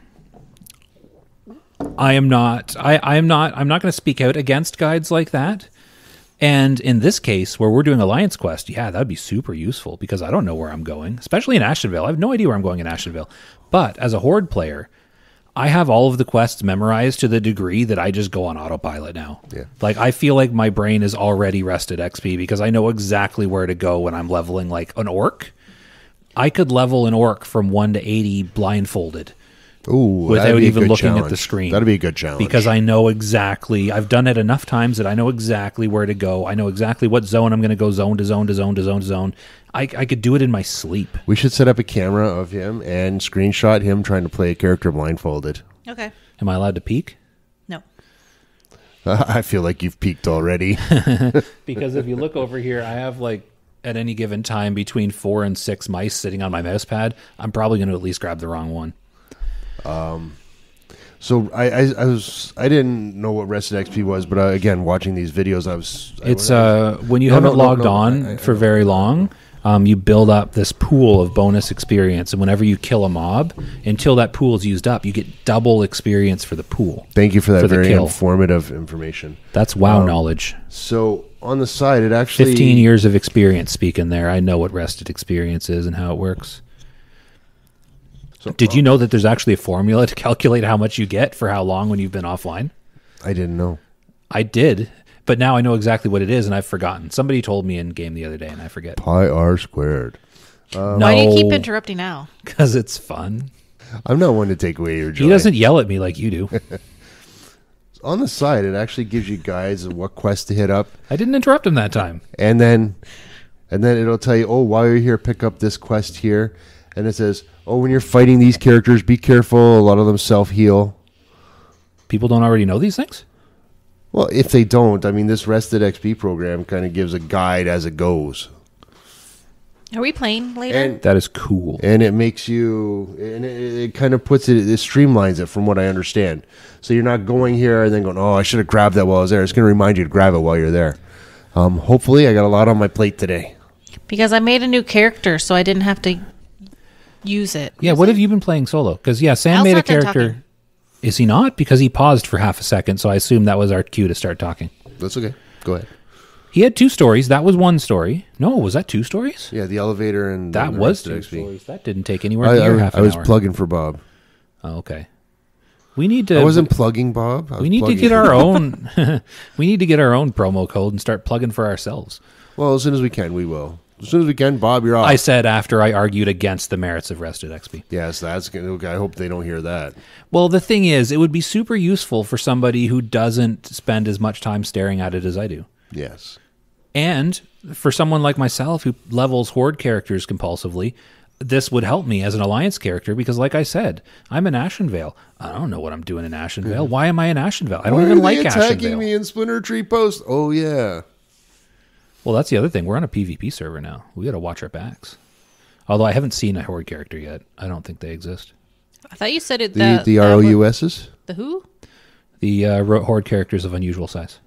I'm not going to speak out against guides like that. And in this case, where we're doing Alliance Quest, yeah, that'd be super useful because I don't know where I'm going, especially in Ashenvale. I have no idea where I'm going in Ashenvale. But as a Horde player, I have all of the quests memorized to the degree that I just go on autopilot now. Yeah. Like, I feel like my brain is already rested XP because I know exactly where to go when I'm leveling like an orc. I could level an orc from 1 to 80 blindfolded. Ooh, without even looking at the screen. That'd be a good challenge. Because I know exactly, I've done it enough times that I know exactly where to go. I know exactly what zone I'm going to go zone to zone to zone to zone to zone. I could do it in my sleep. We should set up a camera of him and screenshot him trying to play a character blindfolded. Okay. Am I allowed to peek? No. I feel like you've peeked already. Because if you look over here, I have like at any given time between 4 and 6 mice sitting on my mouse pad. I'm probably going to at least grab the wrong one. So I didn't know what Rested XP was, but again, watching these videos, when you haven't logged on for very long, you build up this pool of bonus experience, and whenever you kill a mob, until that pool is used up, you get double experience for the pool. Thank you for that very informative information. That's WoW knowledge. So on the side, it actually 15 years of experience speaking there. I know what Rested experience is and how it works. So, did you know that there's actually a formula to calculate how much you get for how long when you've been offline? I didn't know. I did, but now I know exactly what it is, and I've forgotten. Somebody told me in game the other day, and I forget. Pi r squared. Why do you keep interrupting now? Because it's fun. I'm not one to take away your joy. He doesn't yell at me like you do. on the side, it actually gives you guides of what quest to hit up. I didn't interrupt him that time. And then it'll tell you, oh, while you're here, pick up this quest here. And it says, oh, when you're fighting these characters, be careful. A lot of them self-heal. People don't already know these things? Well, if they don't, I mean, this Rested XP program kind of gives a guide as it goes. Are we playing later? And That is cool. and it makes you, and it kind of puts it streamlines it from what I understand. So you're not going here and then going, oh, I should have grabbed that while I was there. It's going to remind you to grab it while you're there. Hopefully, I got a lot on my plate today. Because I made a new character, so I didn't have to use it. Yeah, what have you been playing solo? Because, Sam Al's made a not done character. talking. Is he not? Because he paused for half a second, so I assume that was our cue to start talking. That's okay. Go ahead. He had 2 stories. That was 1 story. No, was that 2 stories? Yeah, the elevator and That the was Rested 2 XP. stories. That didn't take anywhere near half I an was hour. plugging for Bob. Oh, okay. We need to. I wasn't plugging Bob. I was We need to plugging get for our Bob. own. We need to get our own promo code and start plugging for ourselves. Well, as soon as we can, we will. As soon as we can, Bob, you're off. I said after I argued against the merits of Rested XP. Yes, that's good. I hope they don't hear that. Well, the thing is, it would be super useful for somebody who doesn't spend as much time staring at it as I do. Yes. And for someone like myself who levels Horde characters compulsively, this would help me as an Alliance character because, like I said, I'm in Ashenvale. I don't know what I'm doing in Ashenvale. Why am I in Ashenvale? I don't even like attacking Ashenvale. me in Splinter Tree Post. Oh, yeah. Well, that's the other thing. We're on a PvP server now. We got to watch our backs. Although I haven't seen a Horde character yet. I don't think they exist. I thought you said it. The ROUSs? The who? The Horde characters of unusual size.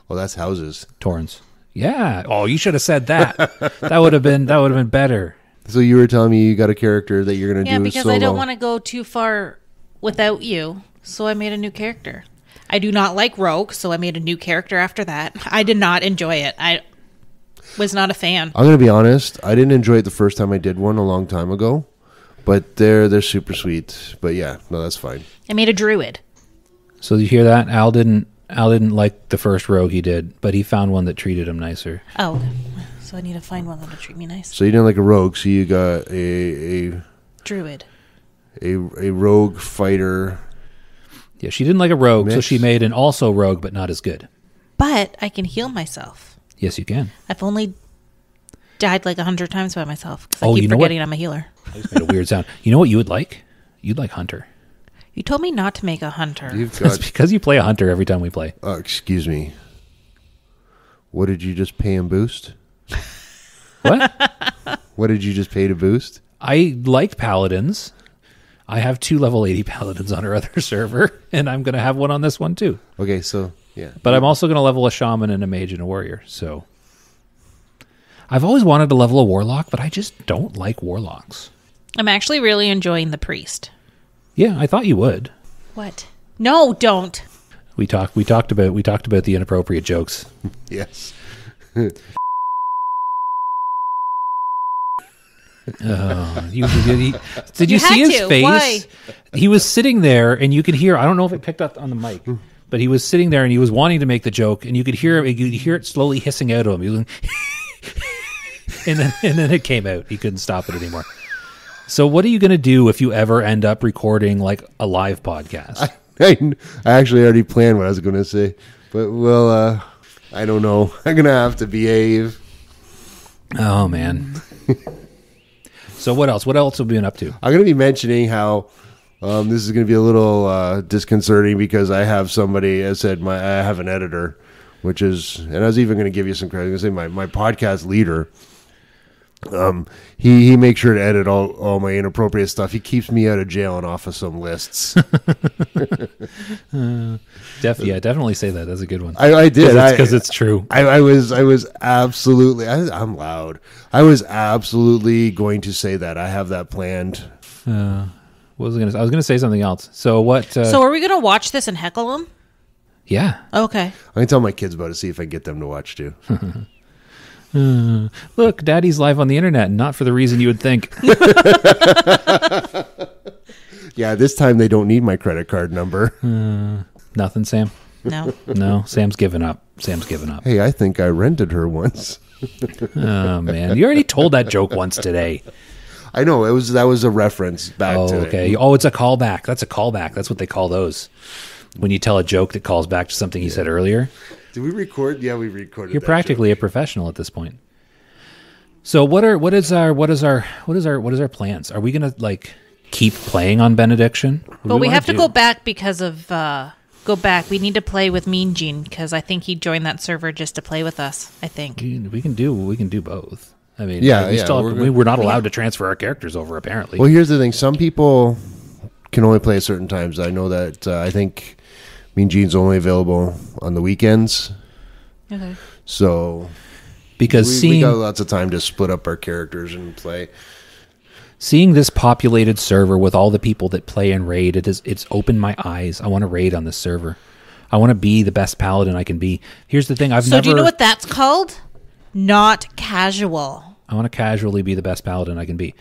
Oh, that's houses. Torrens. Yeah. Oh, you should have said that. that would have been better. So you were telling me you got a character that you're going to Yeah, do because solo. I don't want to go too far without you, so I made a new character. I do not like Rogue, so I made a new character after that. I did not enjoy it. I was not a fan. I'm going to be honest. I didn't enjoy it the first time I did one a long time ago, but they're super sweet. But yeah, no, that's fine. I made a druid. So you hear that? Al didn't like the first rogue he did, but he found one that treated him nicer. Oh, okay. So I need to find one that'll treat me nice. So you didn't like a rogue, so you got a Druid. rogue fighter. Yeah, she didn't like a rogue, so Mix. she made an also rogue, but not as good. But I can heal myself. Yes, you can. I've only died like 100 times by myself because Oh, I keep you know what? forgetting I'm a healer. I just made a weird sound. You know what you would like? You'd like Hunter. You told me not to make a hunter. You've That's got. because you play a Hunter every time we play. Excuse me. What did you just pay him boost? What? What did you just pay to boost? I like Paladins. I have 2 level 80 Paladins on our other server, and I'm going to have one on this one too. Okay, so yeah. But I'm also going to level a Shaman and a Mage and a Warrior, so... I've always wanted to level a Warlock, but I just don't like Warlocks. I'm actually really enjoying the priest. Yeah, I thought you would. What? No, don't. We talked about the inappropriate jokes. Yes. Did you You see had his to. face? Why? He was sitting there, and you could hear. I don't know if it picked up on the mic, but he was sitting there, and he was wanting to make the joke, and you could hear it slowly hissing out of him. He was and then it came out. He couldn't stop it anymore. So, what are you going to do if you ever end up recording like a live podcast? I actually already planned what I was going to say, but well, I don't know. I'm going to have to behave. Oh man. So what else? What else have we been up to? I'm going to be mentioning how this is going to be a little disconcerting because I have somebody that said I have an editor, which is, and I was even going to give you some credit. I was going to say my podcast leader. He makes sure to edit all my inappropriate stuff. He keeps me out of jail and off of some lists. Definitely say that. That's a good one. I did because it's true. I was absolutely. I'm loud. I was absolutely going to say that. I have that planned. What was I going to say? I was going to say something else. So what? So are we going to watch this and heckle him? Yeah. Okay. I can tell my kids about it. See if I can get them to watch too. Look, Daddy's live on the internet, and not for the reason you would think. Yeah, this time they don't need my credit card number. Nothing, Sam. No. No, Sam's given up. Hey, I think I rented her once. Oh man, you already told that joke once today. I know that was a reference back Oh, to okay. it. Oh, it's a callback. That's a callback. That's what they call those. when you tell a joke that calls back to something you said earlier. Did we record? Yeah, we recorded. You're that practically joke. a professional at this point. So what is our plans? Are we gonna like keep playing on Benediction? What do But we wanna have to do? go back because of go back. We need to play with Mean Gene because I think he joined that server just to play with us. I think. We can do both. I mean, Yeah, we yeah, still we're we're not allowed to transfer our characters over. Apparently, Well, here's the thing. Some people can only play at certain times. I know that I think Mean Gene's only available on the weekends. Okay. So because we got lots of time to split up our characters and play. seeing this populated server with all the people that play and raid, it's opened my eyes. I want to raid on this server. I want to be the best paladin I can be. Here's the thing: So do you know what that's called? Not casual. I want to casually be the best paladin I can be.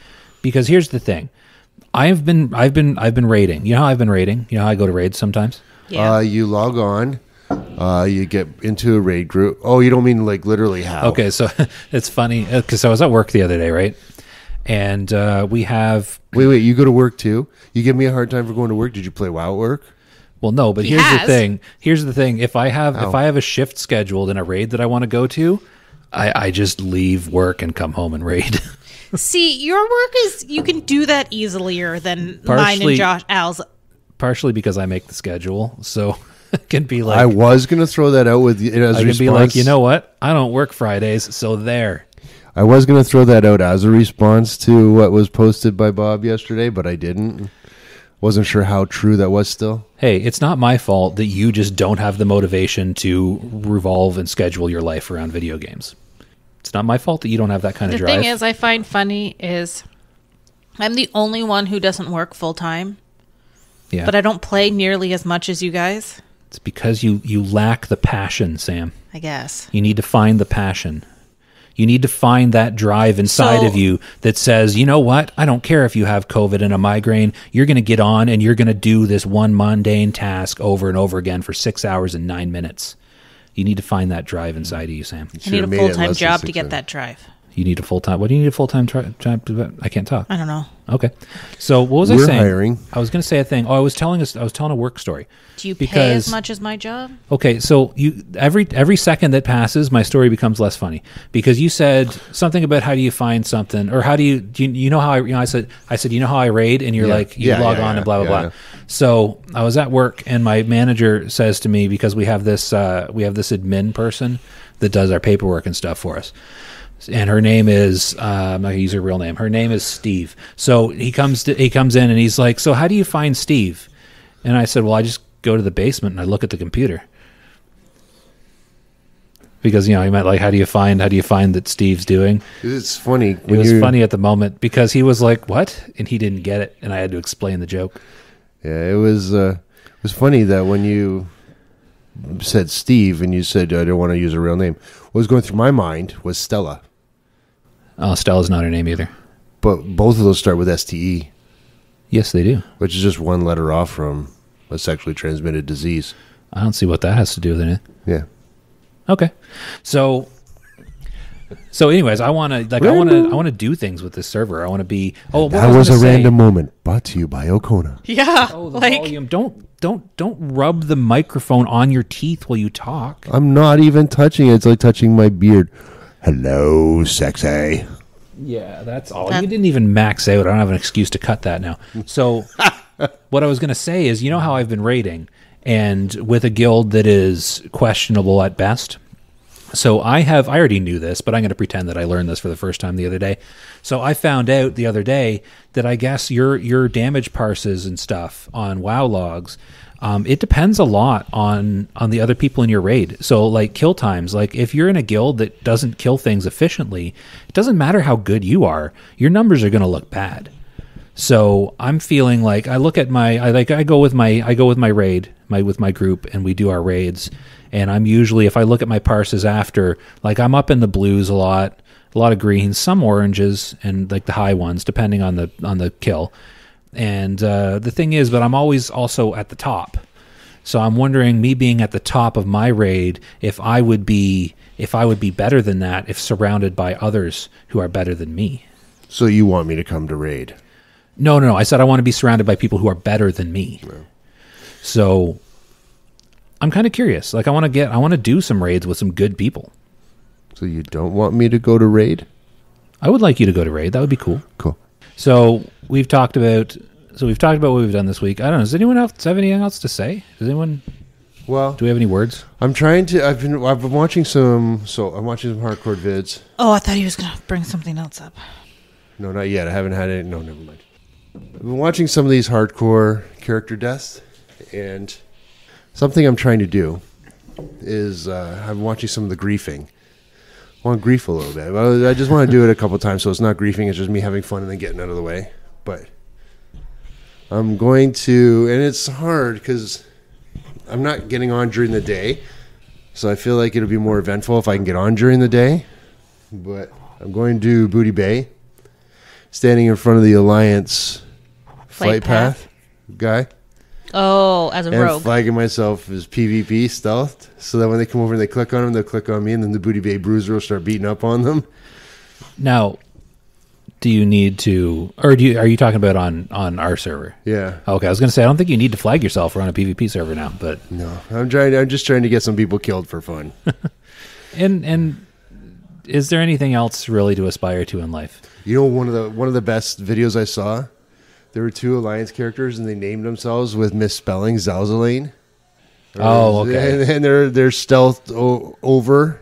Because here's the thing. I've been raiding. You know how I've been raiding? You know how I go to raids sometimes? Yeah. You log on. You get into a raid group. Oh, you don't mean like literally how? Okay, so it's funny because I was at work the other day, right? And we have Wait. You go to work too? You give me a hard time for going to work. Did you play WoW at work? well, no, but He here's the has. thing. Here's the thing. If I have a shift scheduled in a raid that I want to go to, I just leave work and come home and raid. See, your work is you can do that easier than mine Partially- and Josh Al's. Partially because I make the schedule, so it can be like I was going to throw that out with you as I a can response. be like, you know what? I don't work Fridays, so there. I was going to throw that out as a response to what was posted by Bob yesterday, but I didn't. Wasn't sure how true that was still. Hey, it's not my fault that you just don't have the motivation to revolve and schedule your life around video games. It's not my fault that you don't have that kind The of drive. thing is, I find funny is I'm the only one who doesn't work full time, yeah, but I don't play nearly as much as you guys. it's because you lack the passion, Sam. I guess. You need to find the passion. You need to find that drive inside So- of you that says, you know what? I don't care if you have COVID and a migraine. You're going to get on and you're going to do this one mundane task over and over again for 6 hours and 9 minutes. You need to find that drive inside of you, Sam. I need Should've a made it full time less than job to 6 get hours. that drive. You need a full-time. What do you need a full-time job to do? I can't talk. I don't know. Okay. So what was I We're saying? hiring. I was going to say a thing. Oh, I was telling a work story. Do you pay as much as my job? Okay, so you every second that passes, my story becomes less funny because you said something about how do you find something or how do you know how I said you know how I raid and you're Yeah. like you Yeah, log yeah, on yeah, and blah blah yeah, blah. yeah. So I was at work and my manager says to me because we have this admin person that does our paperwork and stuff for us. And her name is I'm not gonna use her real name. Her name is Steve. So he comes in and he's like, "So how do you find Steve?" And I said, "Well, I just go to the basement and I look at the computer." Because he meant like, how do you find that Steve's doing? It's funny. It was funny at the moment because he was like, "What?" and he didn't get it, and I had to explain the joke. Yeah, it was funny that when you said Steve and you said I don't want to use a real name, what was going through my mind was Stella. Oh, Stella's not her name either. But both of those start with STE, Yes, they do. which is just one letter off from a sexually transmitted disease. I don't see what that has to do with it. Yeah. Okay, so anyways, I want to do things with this server. I want to be. Oh, what That I was a gonna say- random moment brought to you by Okona. Yeah. Oh, the volume. Don't rub the microphone on your teeth while you talk. I'm not even touching it. It's like touching my beard. Hello, sexy. Yeah, that's all. You didn't even max out. I don't have an excuse to cut that now. So what I was going to say is, you know how I've been raiding and with a guild that is questionable at best. So I already knew this, but I'm going to pretend that I learned this for the first time the other day. So I found out the other day that I guess your damage parses and stuff on WoW logs, it depends a lot on the other people in your raid. So like kill times, like if you're in a guild that doesn't kill things efficiently, it doesn't matter how good you are, your numbers are going to look bad. So I'm feeling like I look at I go with my raid, with my group, and we do our raids. And I'm usually, if I look at my parses after, like I'm up in the blues a lot of greens, some oranges, and like the high ones, depending on the kill. And the thing is, but I'm always also at the top. So I'm wondering, me being at the top of my raid, if I would be better than that if surrounded by others who are better than me. So you want me to come to raid? No. I said I want to be surrounded by people who are better than me. No. So I'm kind of curious. Like I want to do some raids with some good people. So you don't want me to go to raid? I would like you to go to raid. That would be cool. Cool. So we've talked about what we've done this week. I don't know. Does anyone else have anything else to say? Does anyone? Well, Do we have any words? I'm trying to. I've been watching some. So I'm watching some hardcore vids. Oh, I thought he was going to bring something else up. No, not yet. I haven't had it. No, never mind. I've been watching some of these hardcore character deaths, and something I'm trying to do is I'm watching some of the griefing. I want to grief a little bit. I just want to do it a couple times, so it's not griefing. It's just me having fun and then getting out of the way. But I'm going to, and it's hard because I'm not getting on during the day, so I feel like it'll be more eventful if I can get on during the day. But I'm going to Booty Bay, standing in front of the Alliance flight path guy. Oh, as a And rogue. flagging myself as PvP stealthed, so that when they come over and they click on him, they'll click on me, and then the Booty Bay Bruiser will start beating up on them. Now, do you need to, or are you talking about on our server? Yeah. Okay, I was going to say I don't think you need to flag yourself. We're on a PvP server now, but No, I'm just trying to get some people killed for fun. and is there anything else really to aspire to in life? You know, one of the best videos I saw, there were two Alliance characters, and they named themselves with misspelling Zalzalane. Oh, okay. And they're stealthed over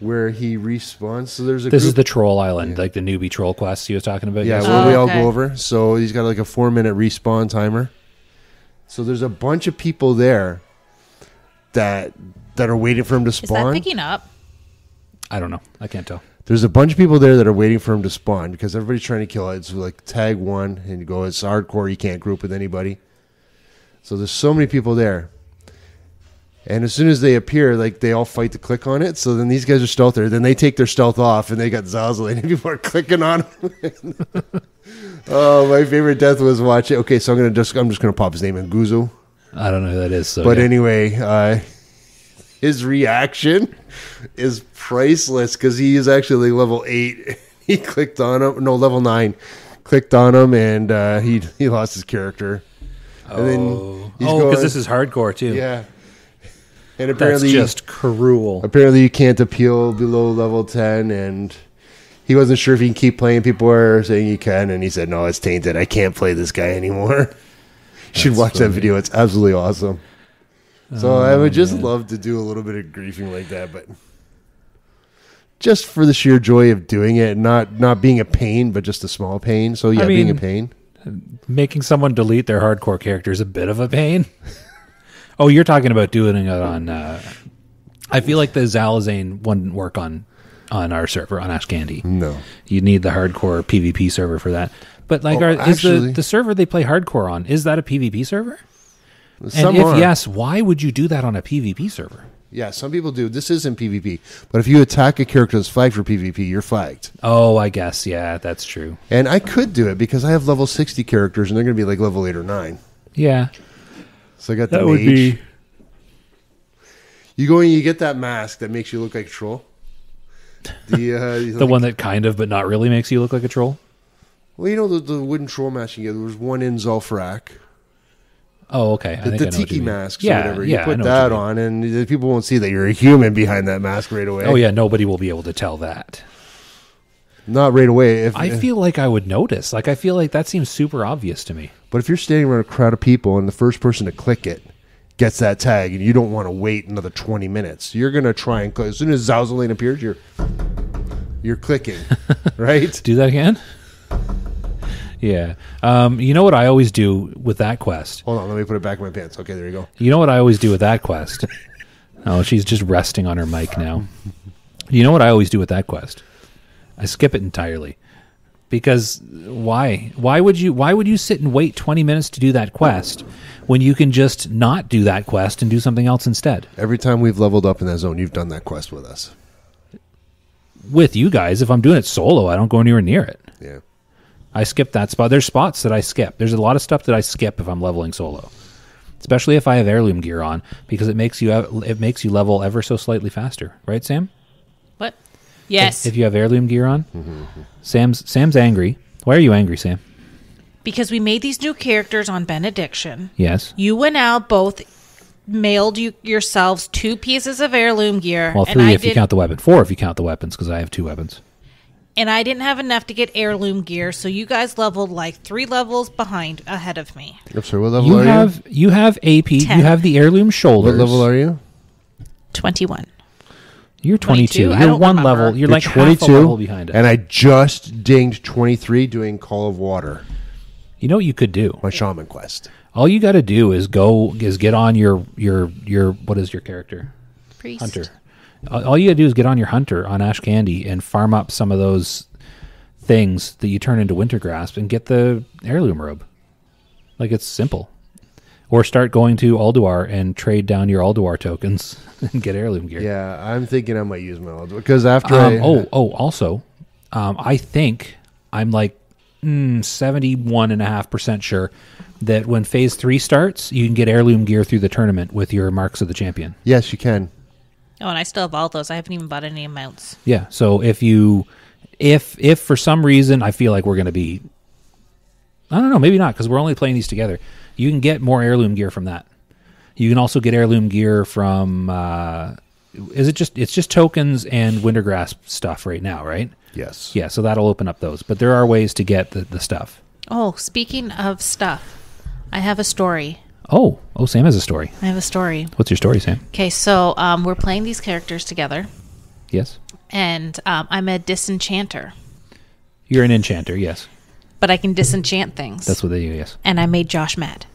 where he respawns. So there's a This is group, the Troll Island, like the newbie troll quest he was talking about. yeah, yesterday. where we all okay. go over. So he's got like a 4-minute respawn timer. So there's a bunch of people there that are waiting for him to Is that spawn. picking up? I don't know. I can't tell. There's a bunch of people there that are waiting for him to spawn because everybody's trying to kill it. It's like tag one and you go, it's hardcore. You can't group with anybody. So there's so many people there. And as soon as they appear, like they all fight to click on it. So then these guys are stealth there. Then they take their stealth off and they got Zazzle and people are clicking on them. Oh, my favorite death was watching. Okay, so I'm just gonna pop his name in Guzo. I don't know who that is. So But yeah. anyway, his reaction is priceless because he is actually like level 8. He clicked on him. No, level 9. Clicked on him and he lost his character. And then he's because going- this is hardcore too. Yeah. And That's apparently, just cruel. you can't appeal below level 10, and he wasn't sure if he can keep playing. People were saying he can, and he said, no, it's tainted. I can't play this guy anymore. You should watch that video. It's absolutely awesome. So I would just love to do a little bit of griefing like that, but just for the sheer joy of doing it, not being a pain, but just a small pain. So yeah, being a pain. Making someone delete their hardcore character is a bit of a pain. Oh, you're talking about doing it on... I feel like the Zalazane wouldn't work on our server, on Ash Candy. No. You need the hardcore PvP server for that. But like, is the server they play hardcore on, is that a PvP server? Some And if are. yes, why would you do that on a PvP server? Yeah, some people do. This isn't PvP. But if you attack a character that's flagged for PvP, you're flagged. Oh, I guess. Yeah, that's true. And I could do it because I have level 60 characters, and they're going to be like level 8 or 9. Yeah. So I got the That mage. would be... You go and you get that mask that makes you look like a troll. The one that kind of, but not really makes you look like a troll? Well, you know the wooden troll mask you get. There was one in Zul'Farrak. Oh, okay. I think I know The what tiki you mean. masks Yeah, or whatever. yeah, You I put know what that you mean. on, and the people won't see that you're a human behind that mask right away. Oh, yeah. Nobody will be able to tell that. Not right away. I feel like I would notice. Like, I feel like that seems super obvious to me. But if you're standing around a crowd of people and the first person to click it gets that tag, and you don't want to wait another 20 minutes, you're going to try and click. As soon as Zalzalane appears, you're clicking, right? Do that again? Yeah. You know what I always do with that quest? Hold on, let me put it back in my pants. Okay, there you go. You know what I always do with that quest? Oh, she's just resting on her mic now. You know what I always do with that quest? I skip it entirely. Because why? Why would you sit and wait 20 minutes to do that quest when you can just not do that quest and do something else instead? Every time we've leveled up in that zone, you've done that quest with us. With you guys, if I'm doing it solo, I don't go anywhere near it. Yeah. I skip that spot. There's spots that I skip. There's a lot of stuff that I skip if I'm leveling solo, especially if I have heirloom gear on, because it makes you level ever so slightly faster, right, Sam? What? Yes. If you have heirloom gear on, Sam's angry. Why are you angry, Sam? Because we made these new characters on Benediction. Yes. You and Al both mailed yourselves 2 pieces of heirloom gear. Well, and 3 I if you count the weapon. 4 if you count the weapons, because I have 2 weapons. And I didn't have enough to get heirloom gear, so you guys leveled like 3 levels ahead of me. I'm sorry, what level are you? You have AP. 10. You have the heirloom shoulders. What level are you? 21. You're 22. 22? I You're don't one remember. level. You're You're like 22 half a level behind us. and I just dinged 23 doing Call of Water, You know what you could do? my shaman quest. All you got to do is get on your what is your character? Priest. Hunter. All you got to do is get on your hunter on Ash Candy and farm up some of those things that you turn into Wintergrasp and get the heirloom robe. Like, it's simple. Or start going to Ulduar and trade down your Ulduar tokens and get heirloom gear. Yeah, I'm thinking I might use my old because after Also, I think I'm like 71.5% sure that when Phase 3 starts, you can get heirloom gear through the tournament with your Marks of the Champion. yes, you can. Oh, and I still have all those. I haven't even bought any amounts. Yeah, so if for some reason I feel like we're going to be, I don't know, maybe not, because we're only playing these together. You can get more heirloom gear from that. You can also get heirloom gear from, it's just tokens and Wintergrasp stuff right now, right? Yes. Yeah, so that'll open up those. But there are ways to get the stuff. Oh, speaking of stuff, I have a story. Oh, Sam has a story. I have a story. What's your story, Sam? Okay, so we're playing these characters together, Yes? and I'm a disenchanter, You're an enchanter, yes. but I can disenchant things. That's what they do, yes. And I made Josh mad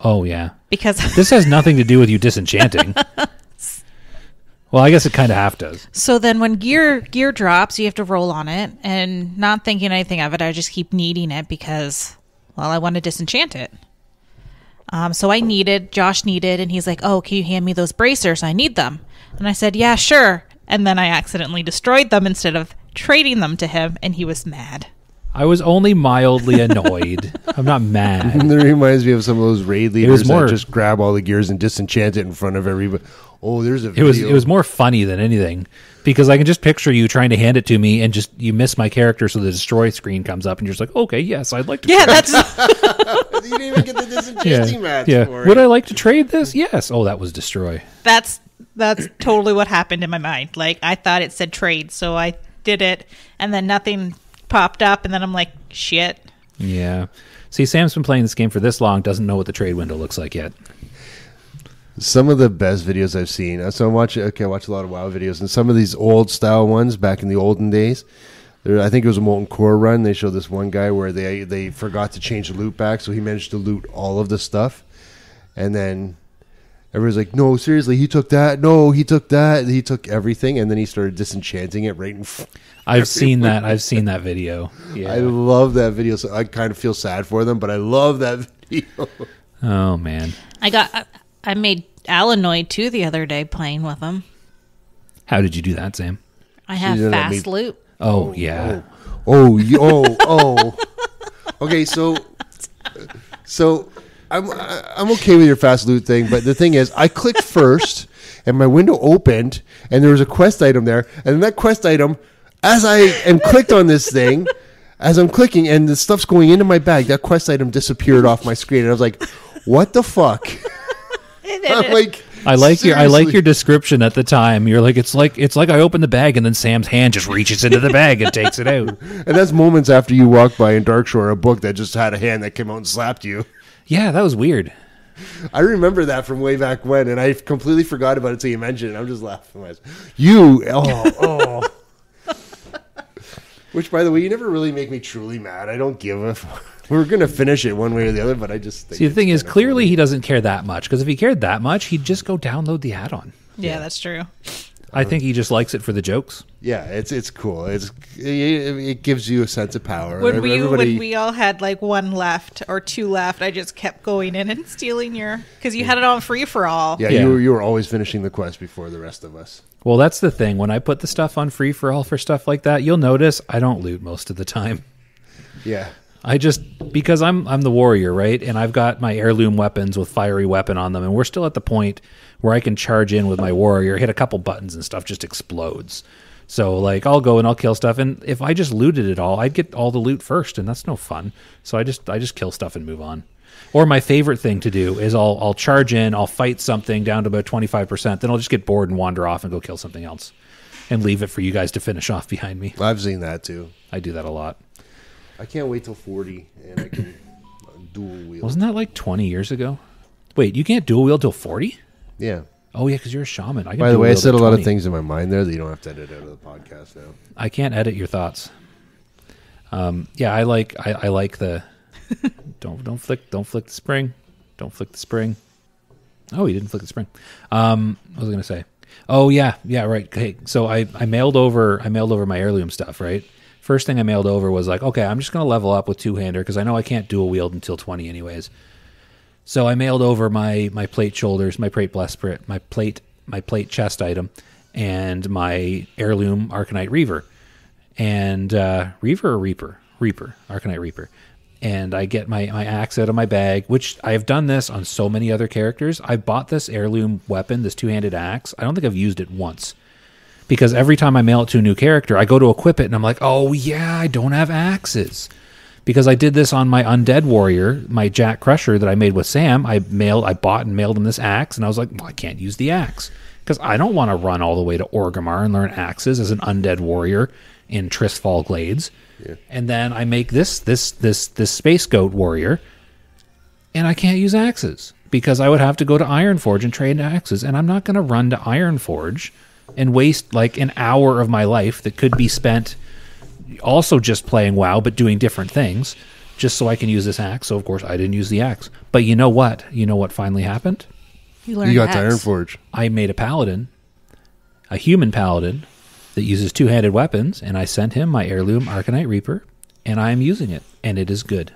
Oh, yeah. because This has nothing to do with you disenchanting. Well, I guess it kind of half does. so then when gear drops, you have to roll on it, and not thinking anything of it, I just keep needing it because, well, I want to disenchant it. So Josh needed, and he's like, oh, can you hand me those bracers? I need them. And I said, yeah, sure. And then I accidentally destroyed them instead of trading them to him, and he was mad. I was only mildly annoyed. I'm not mad. And it reminds me of some of those raid leaders more- that just grab all the gears and disenchant it in front of everybody. Oh, there's a It video. was more funny than anything because I can just picture you trying to hand it to me and just you miss my character, so the destroy screen comes up and you're just like, okay, yes, I'd like to. Yeah, trade. that's You didn't even get the disenchanting match yeah. for Would it. I like to trade this? Yes. Oh, that was destroy. That's totally what happened in my mind. Like, I thought it said trade, so I did it, and then nothing popped up, and then I'm like, shit. Yeah. See, Sam's been playing this game for this long, doesn't know what the trade window looks like yet. Some of the best videos I've seen. So I watch a lot of WoW videos, and some of these old style ones back in the olden days. I think it was a Molten Core run. They showed this one guy where they forgot to change the loot back, so he managed to loot all of the stuff, and then everyone's like, "No, seriously, he took that. No, he took that. He took everything," and then he started disenchanting it right in front. I've seen that. I've seen that video. Yeah. I love that video. So I kind of feel sad for them, but I love that video. Oh man. I made Alanoid too the other day playing with him. How did you do that, Sam? I have did that fast loot. Oh yeah. Oh. Okay, so I'm okay with your fast loot thing, but the thing is, I clicked first, and my window opened, and there was a quest item there, and then that quest item, as I am clicked on this thing, as I'm clicking, and the stuff's going into my bag, that quest item disappeared off my screen, and I was like, "What the fuck?" I'm like, I like seriously. your description at the time. You're like, it's like I open the bag and then Sam's hand just reaches into the bag and takes it out. And that's moments after you walk by in Darkshore, a book that just had a hand that came out and slapped you. Yeah, that was weird. I remember that from way back when, and I completely forgot about it until you mentioned it. I'm just laughing. Oh. Which, by the way, you never really make me truly mad. I don't give a We're going to finish it one way or the other, but I just think... See, the thing is, clearly he doesn't care that much, because if he cared that much, he'd just go download the add-on. Yeah, that's true. I think he just likes it for the jokes. Yeah, it's cool. It gives you a sense of power. When we all had like one left or two left, I just kept going in and stealing because you had it on free for all. Yeah, Yeah. You were always finishing the quest before the rest of us. Well, that's the thing. When I put the stuff on free for all for stuff like that, you'll notice I don't loot most of the time. Yeah. Because I'm the warrior, right? And I've got my heirloom weapons with fiery weapon on them, and we're still at the point where I can charge in with my warrior, hit a couple buttons and stuff just explodes. So like I'll go and I'll kill stuff, and if I just looted it all, I'd get all the loot first, and that's no fun. So I just kill stuff and move on. Or my favorite thing to do is I'll charge in, I'll fight something down to about 25%, then I'll just get bored and wander off and go kill something else and leave it for you guys to finish off behind me. I've seen that too. I do that a lot. I can't wait till 40 and I can dual wield. Wasn't that like 20 years ago? Wait, you can't dual wield till 40? Yeah. Oh, yeah, because you're a shaman. I can By the dual way, I wield said at a lot of 20. things in my mind there that you don't have to edit out of the podcast now. I can't edit your thoughts. Yeah, I like the don't flick the spring. Don't flick the spring. Oh, you didn't flick the spring. What was I going to say? Oh yeah, right. Okay, so I mailed over my heirloom stuff, right? First thing I mailed over was like, okay, I'm just going to level up with two-hander because I know I can't dual wield until 20 anyways. So I mailed over my plate shoulders, my plate breastplate, my plate chest item, and my heirloom Arcanite Reaver. And Reaver, Arcanite Reaper. And I get my axe out of my bag, which I have done this on so many other characters. I bought this heirloom weapon, this two-handed axe. I don't think I've used it once. Because every time I mail it to a new character, I go to equip it, and I'm like, oh yeah, I don't have axes. Because I did this on my undead warrior, my Jack Crusher that I made with Sam. I bought and mailed him this axe, and I was like, well, I can't use the axe. Because I don't want to run all the way to Orgrimmar and learn axes as an undead warrior in Tristfall Glades. Yeah. And then I make this space goat warrior, and I can't use axes because I would have to go to Ironforge and trade axes, and I'm not going to run to Ironforge and waste like an hour of my life that could be spent also just playing WoW but doing different things just so I can use this axe. So of course I didn't use the axe. But you know what? You know what finally happened? You got to Ironforge. I made a paladin, a human paladin, that uses two-handed weapons, and I sent him my heirloom Arcanite Reaper, and I am using it, and it is good.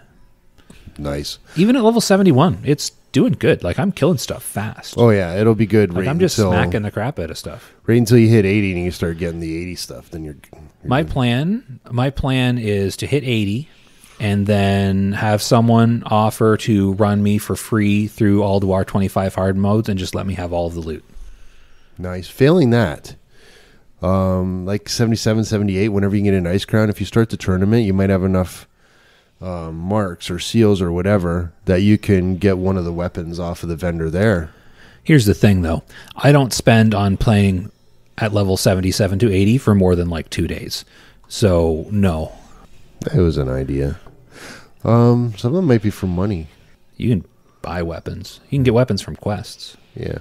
Nice. Even at level 71, it's doing good. Like, I'm killing stuff fast. Oh, yeah, it'll be good. Like, I'm just smacking the crap out of stuff. Right until you hit 80 and you start getting the 80 stuff, then you're my plan is to hit 80 and then have someone offer to run me for free through Alduar 25 hard modes and just let me have all of the loot. Nice. Failing that, like 77, 78, whenever you get an Ice Crown, if you start the tournament, you might have enough marks or seals or whatever that you can get one of the weapons off of the vendor there. Here's the thing, though. I don't spend on playing at level 77 to 80 for more than like 2 days. So, no. It was an idea. Some of them might be for money. You can buy weapons. You can get weapons from quests. Yeah.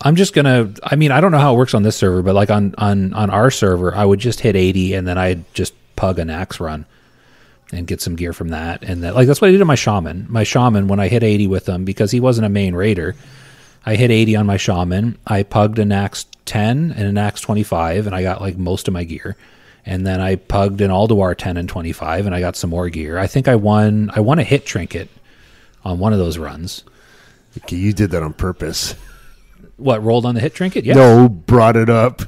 I'm just going to... I mean, I don't know how it works on this server, but like on our server, I would just hit 80 and then I'd just pug an axe run and get some gear from that. And that, like, that's what I did to my shaman. My shaman, when I hit 80 with him, because he wasn't a main raider, I hit 80 on my shaman. I pugged an axe 10 and an axe 25, and I got like most of my gear. And then I pugged an Alduar 10 and 25, and I got some more gear. I think I won a hit trinket on one of those runs. Okay, you did that on purpose. What, rolled on the hit trinket? Yeah. No, brought it up.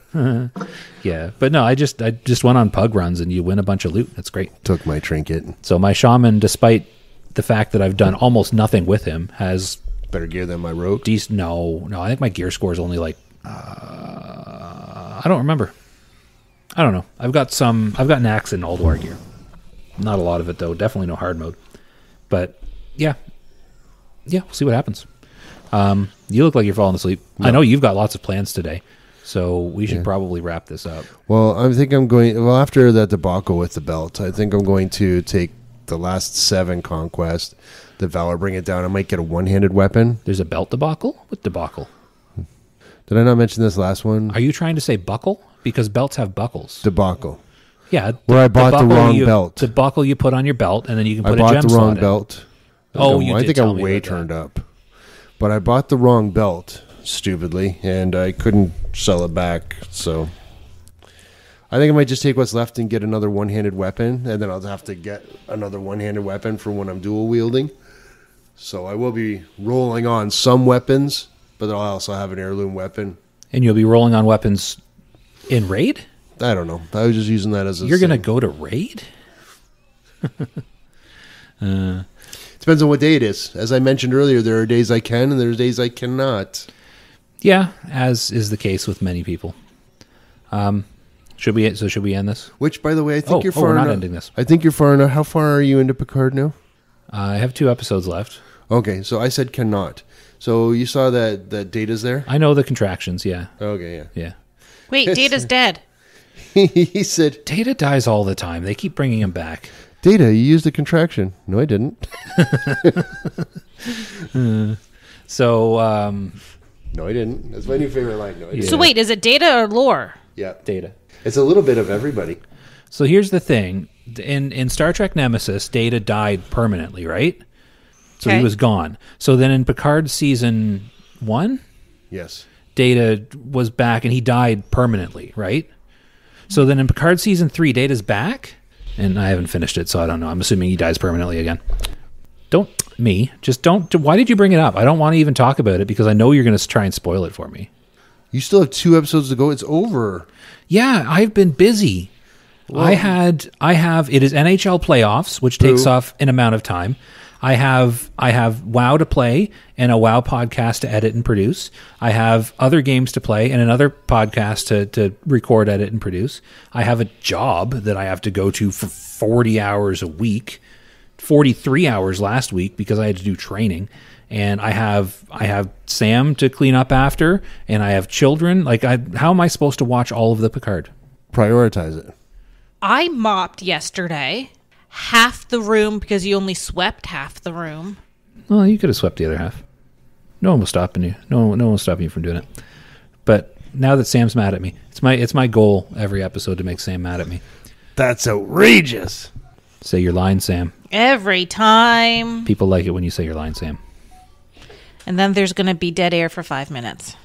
Yeah, but no, I just went on pug runs, and you win a bunch of loot. That's great. Took my trinket. So my shaman, despite the fact that I've done almost nothing with him, has better gear than my rogue. No, I think my gear score is only like I don't remember. I don't know. I've got an axe in Alduar gear. Not a lot of it though. Definitely no hard mode. But yeah, we'll see what happens. You look like you're falling asleep. No. I know you've got lots of plans today, so we should probably wrap this up. Well, I think I'm going... Well, after that debacle with the belt, I think I'm going to take the last 7 conquest, the Valor, bring it down. I might get a one-handed weapon. There's a belt debacle? What debacle? Did I not mention this last one? Are you trying to say buckle? Because belts have buckles. Debacle. Yeah. Where I bought the wrong belt. The buckle you put on your belt, and then you can put a gem slot in. I bought the wrong in. belt. I think I'm way turned up. But I bought the wrong belt, stupidly, and I couldn't sell it back, so... I think I might just take what's left and get another one-handed weapon, and then I'll have to get another one-handed weapon for when I'm dual-wielding. So I will be rolling on some weapons, but I'll also have an heirloom weapon. And you'll be rolling on weapons in Raid? I don't know. I was just using that as a... You're going to go to Raid? Depends on what day it is. As I mentioned earlier, there are days I can and there's days I cannot. Yeah, as is the case with many people. Should we end this? Which, by the way, I think you're far we're not enough. Ending this. I think you're far enough. How far are you into Picard now? I have 2 episodes left. Okay, so I said cannot. So you saw that Data's there? I know the contractions, yeah. Okay, yeah. Yeah. Wait, Data's dead. He said, Data dies all the time. They keep bringing him back. Data, you used a contraction. No, I didn't. So, No, I didn't. That's my new favorite line. No, I didn't. So wait, is it Data or Lore? Yeah. Data. It's a little bit of everybody. So here's the thing. In Star Trek Nemesis, Data died permanently, right? So he Okay. was gone. So then in Picard season 1, Yes. Data was back and he died permanently, right? So then in Picard season 3, Data's back, and I haven't finished it, so I don't know. I'm assuming he dies permanently again. Just don't. Why did you bring it up? I don't want to even talk about it because I know you're going to try and spoil it for me. You still have 2 episodes to go. It's over. Yeah, I've been busy. I have. It is NHL playoffs, which takes off an amount of time. I have WoW to play and a WoW podcast to edit and produce. I have other games to play and another podcast to record, edit, and produce. I have a job that I have to go to for 40 hours a week, 43 hours last week because I had to do training. And I have Sam to clean up after, and I have children. How am I supposed to watch all of the Picard? Prioritize it. I mopped yesterday half the room because you only swept half the room. Well, you could have swept the other half. No one was stopping you. No one was stopping you from doing it. But now that Sam's mad at me, it's my goal every episode to make Sam mad at me. That's outrageous. Say your line, Sam. Every time. People like it when you say your line, Sam. And then there's going to be dead air for 5 minutes.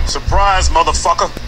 Surprise, motherfucker.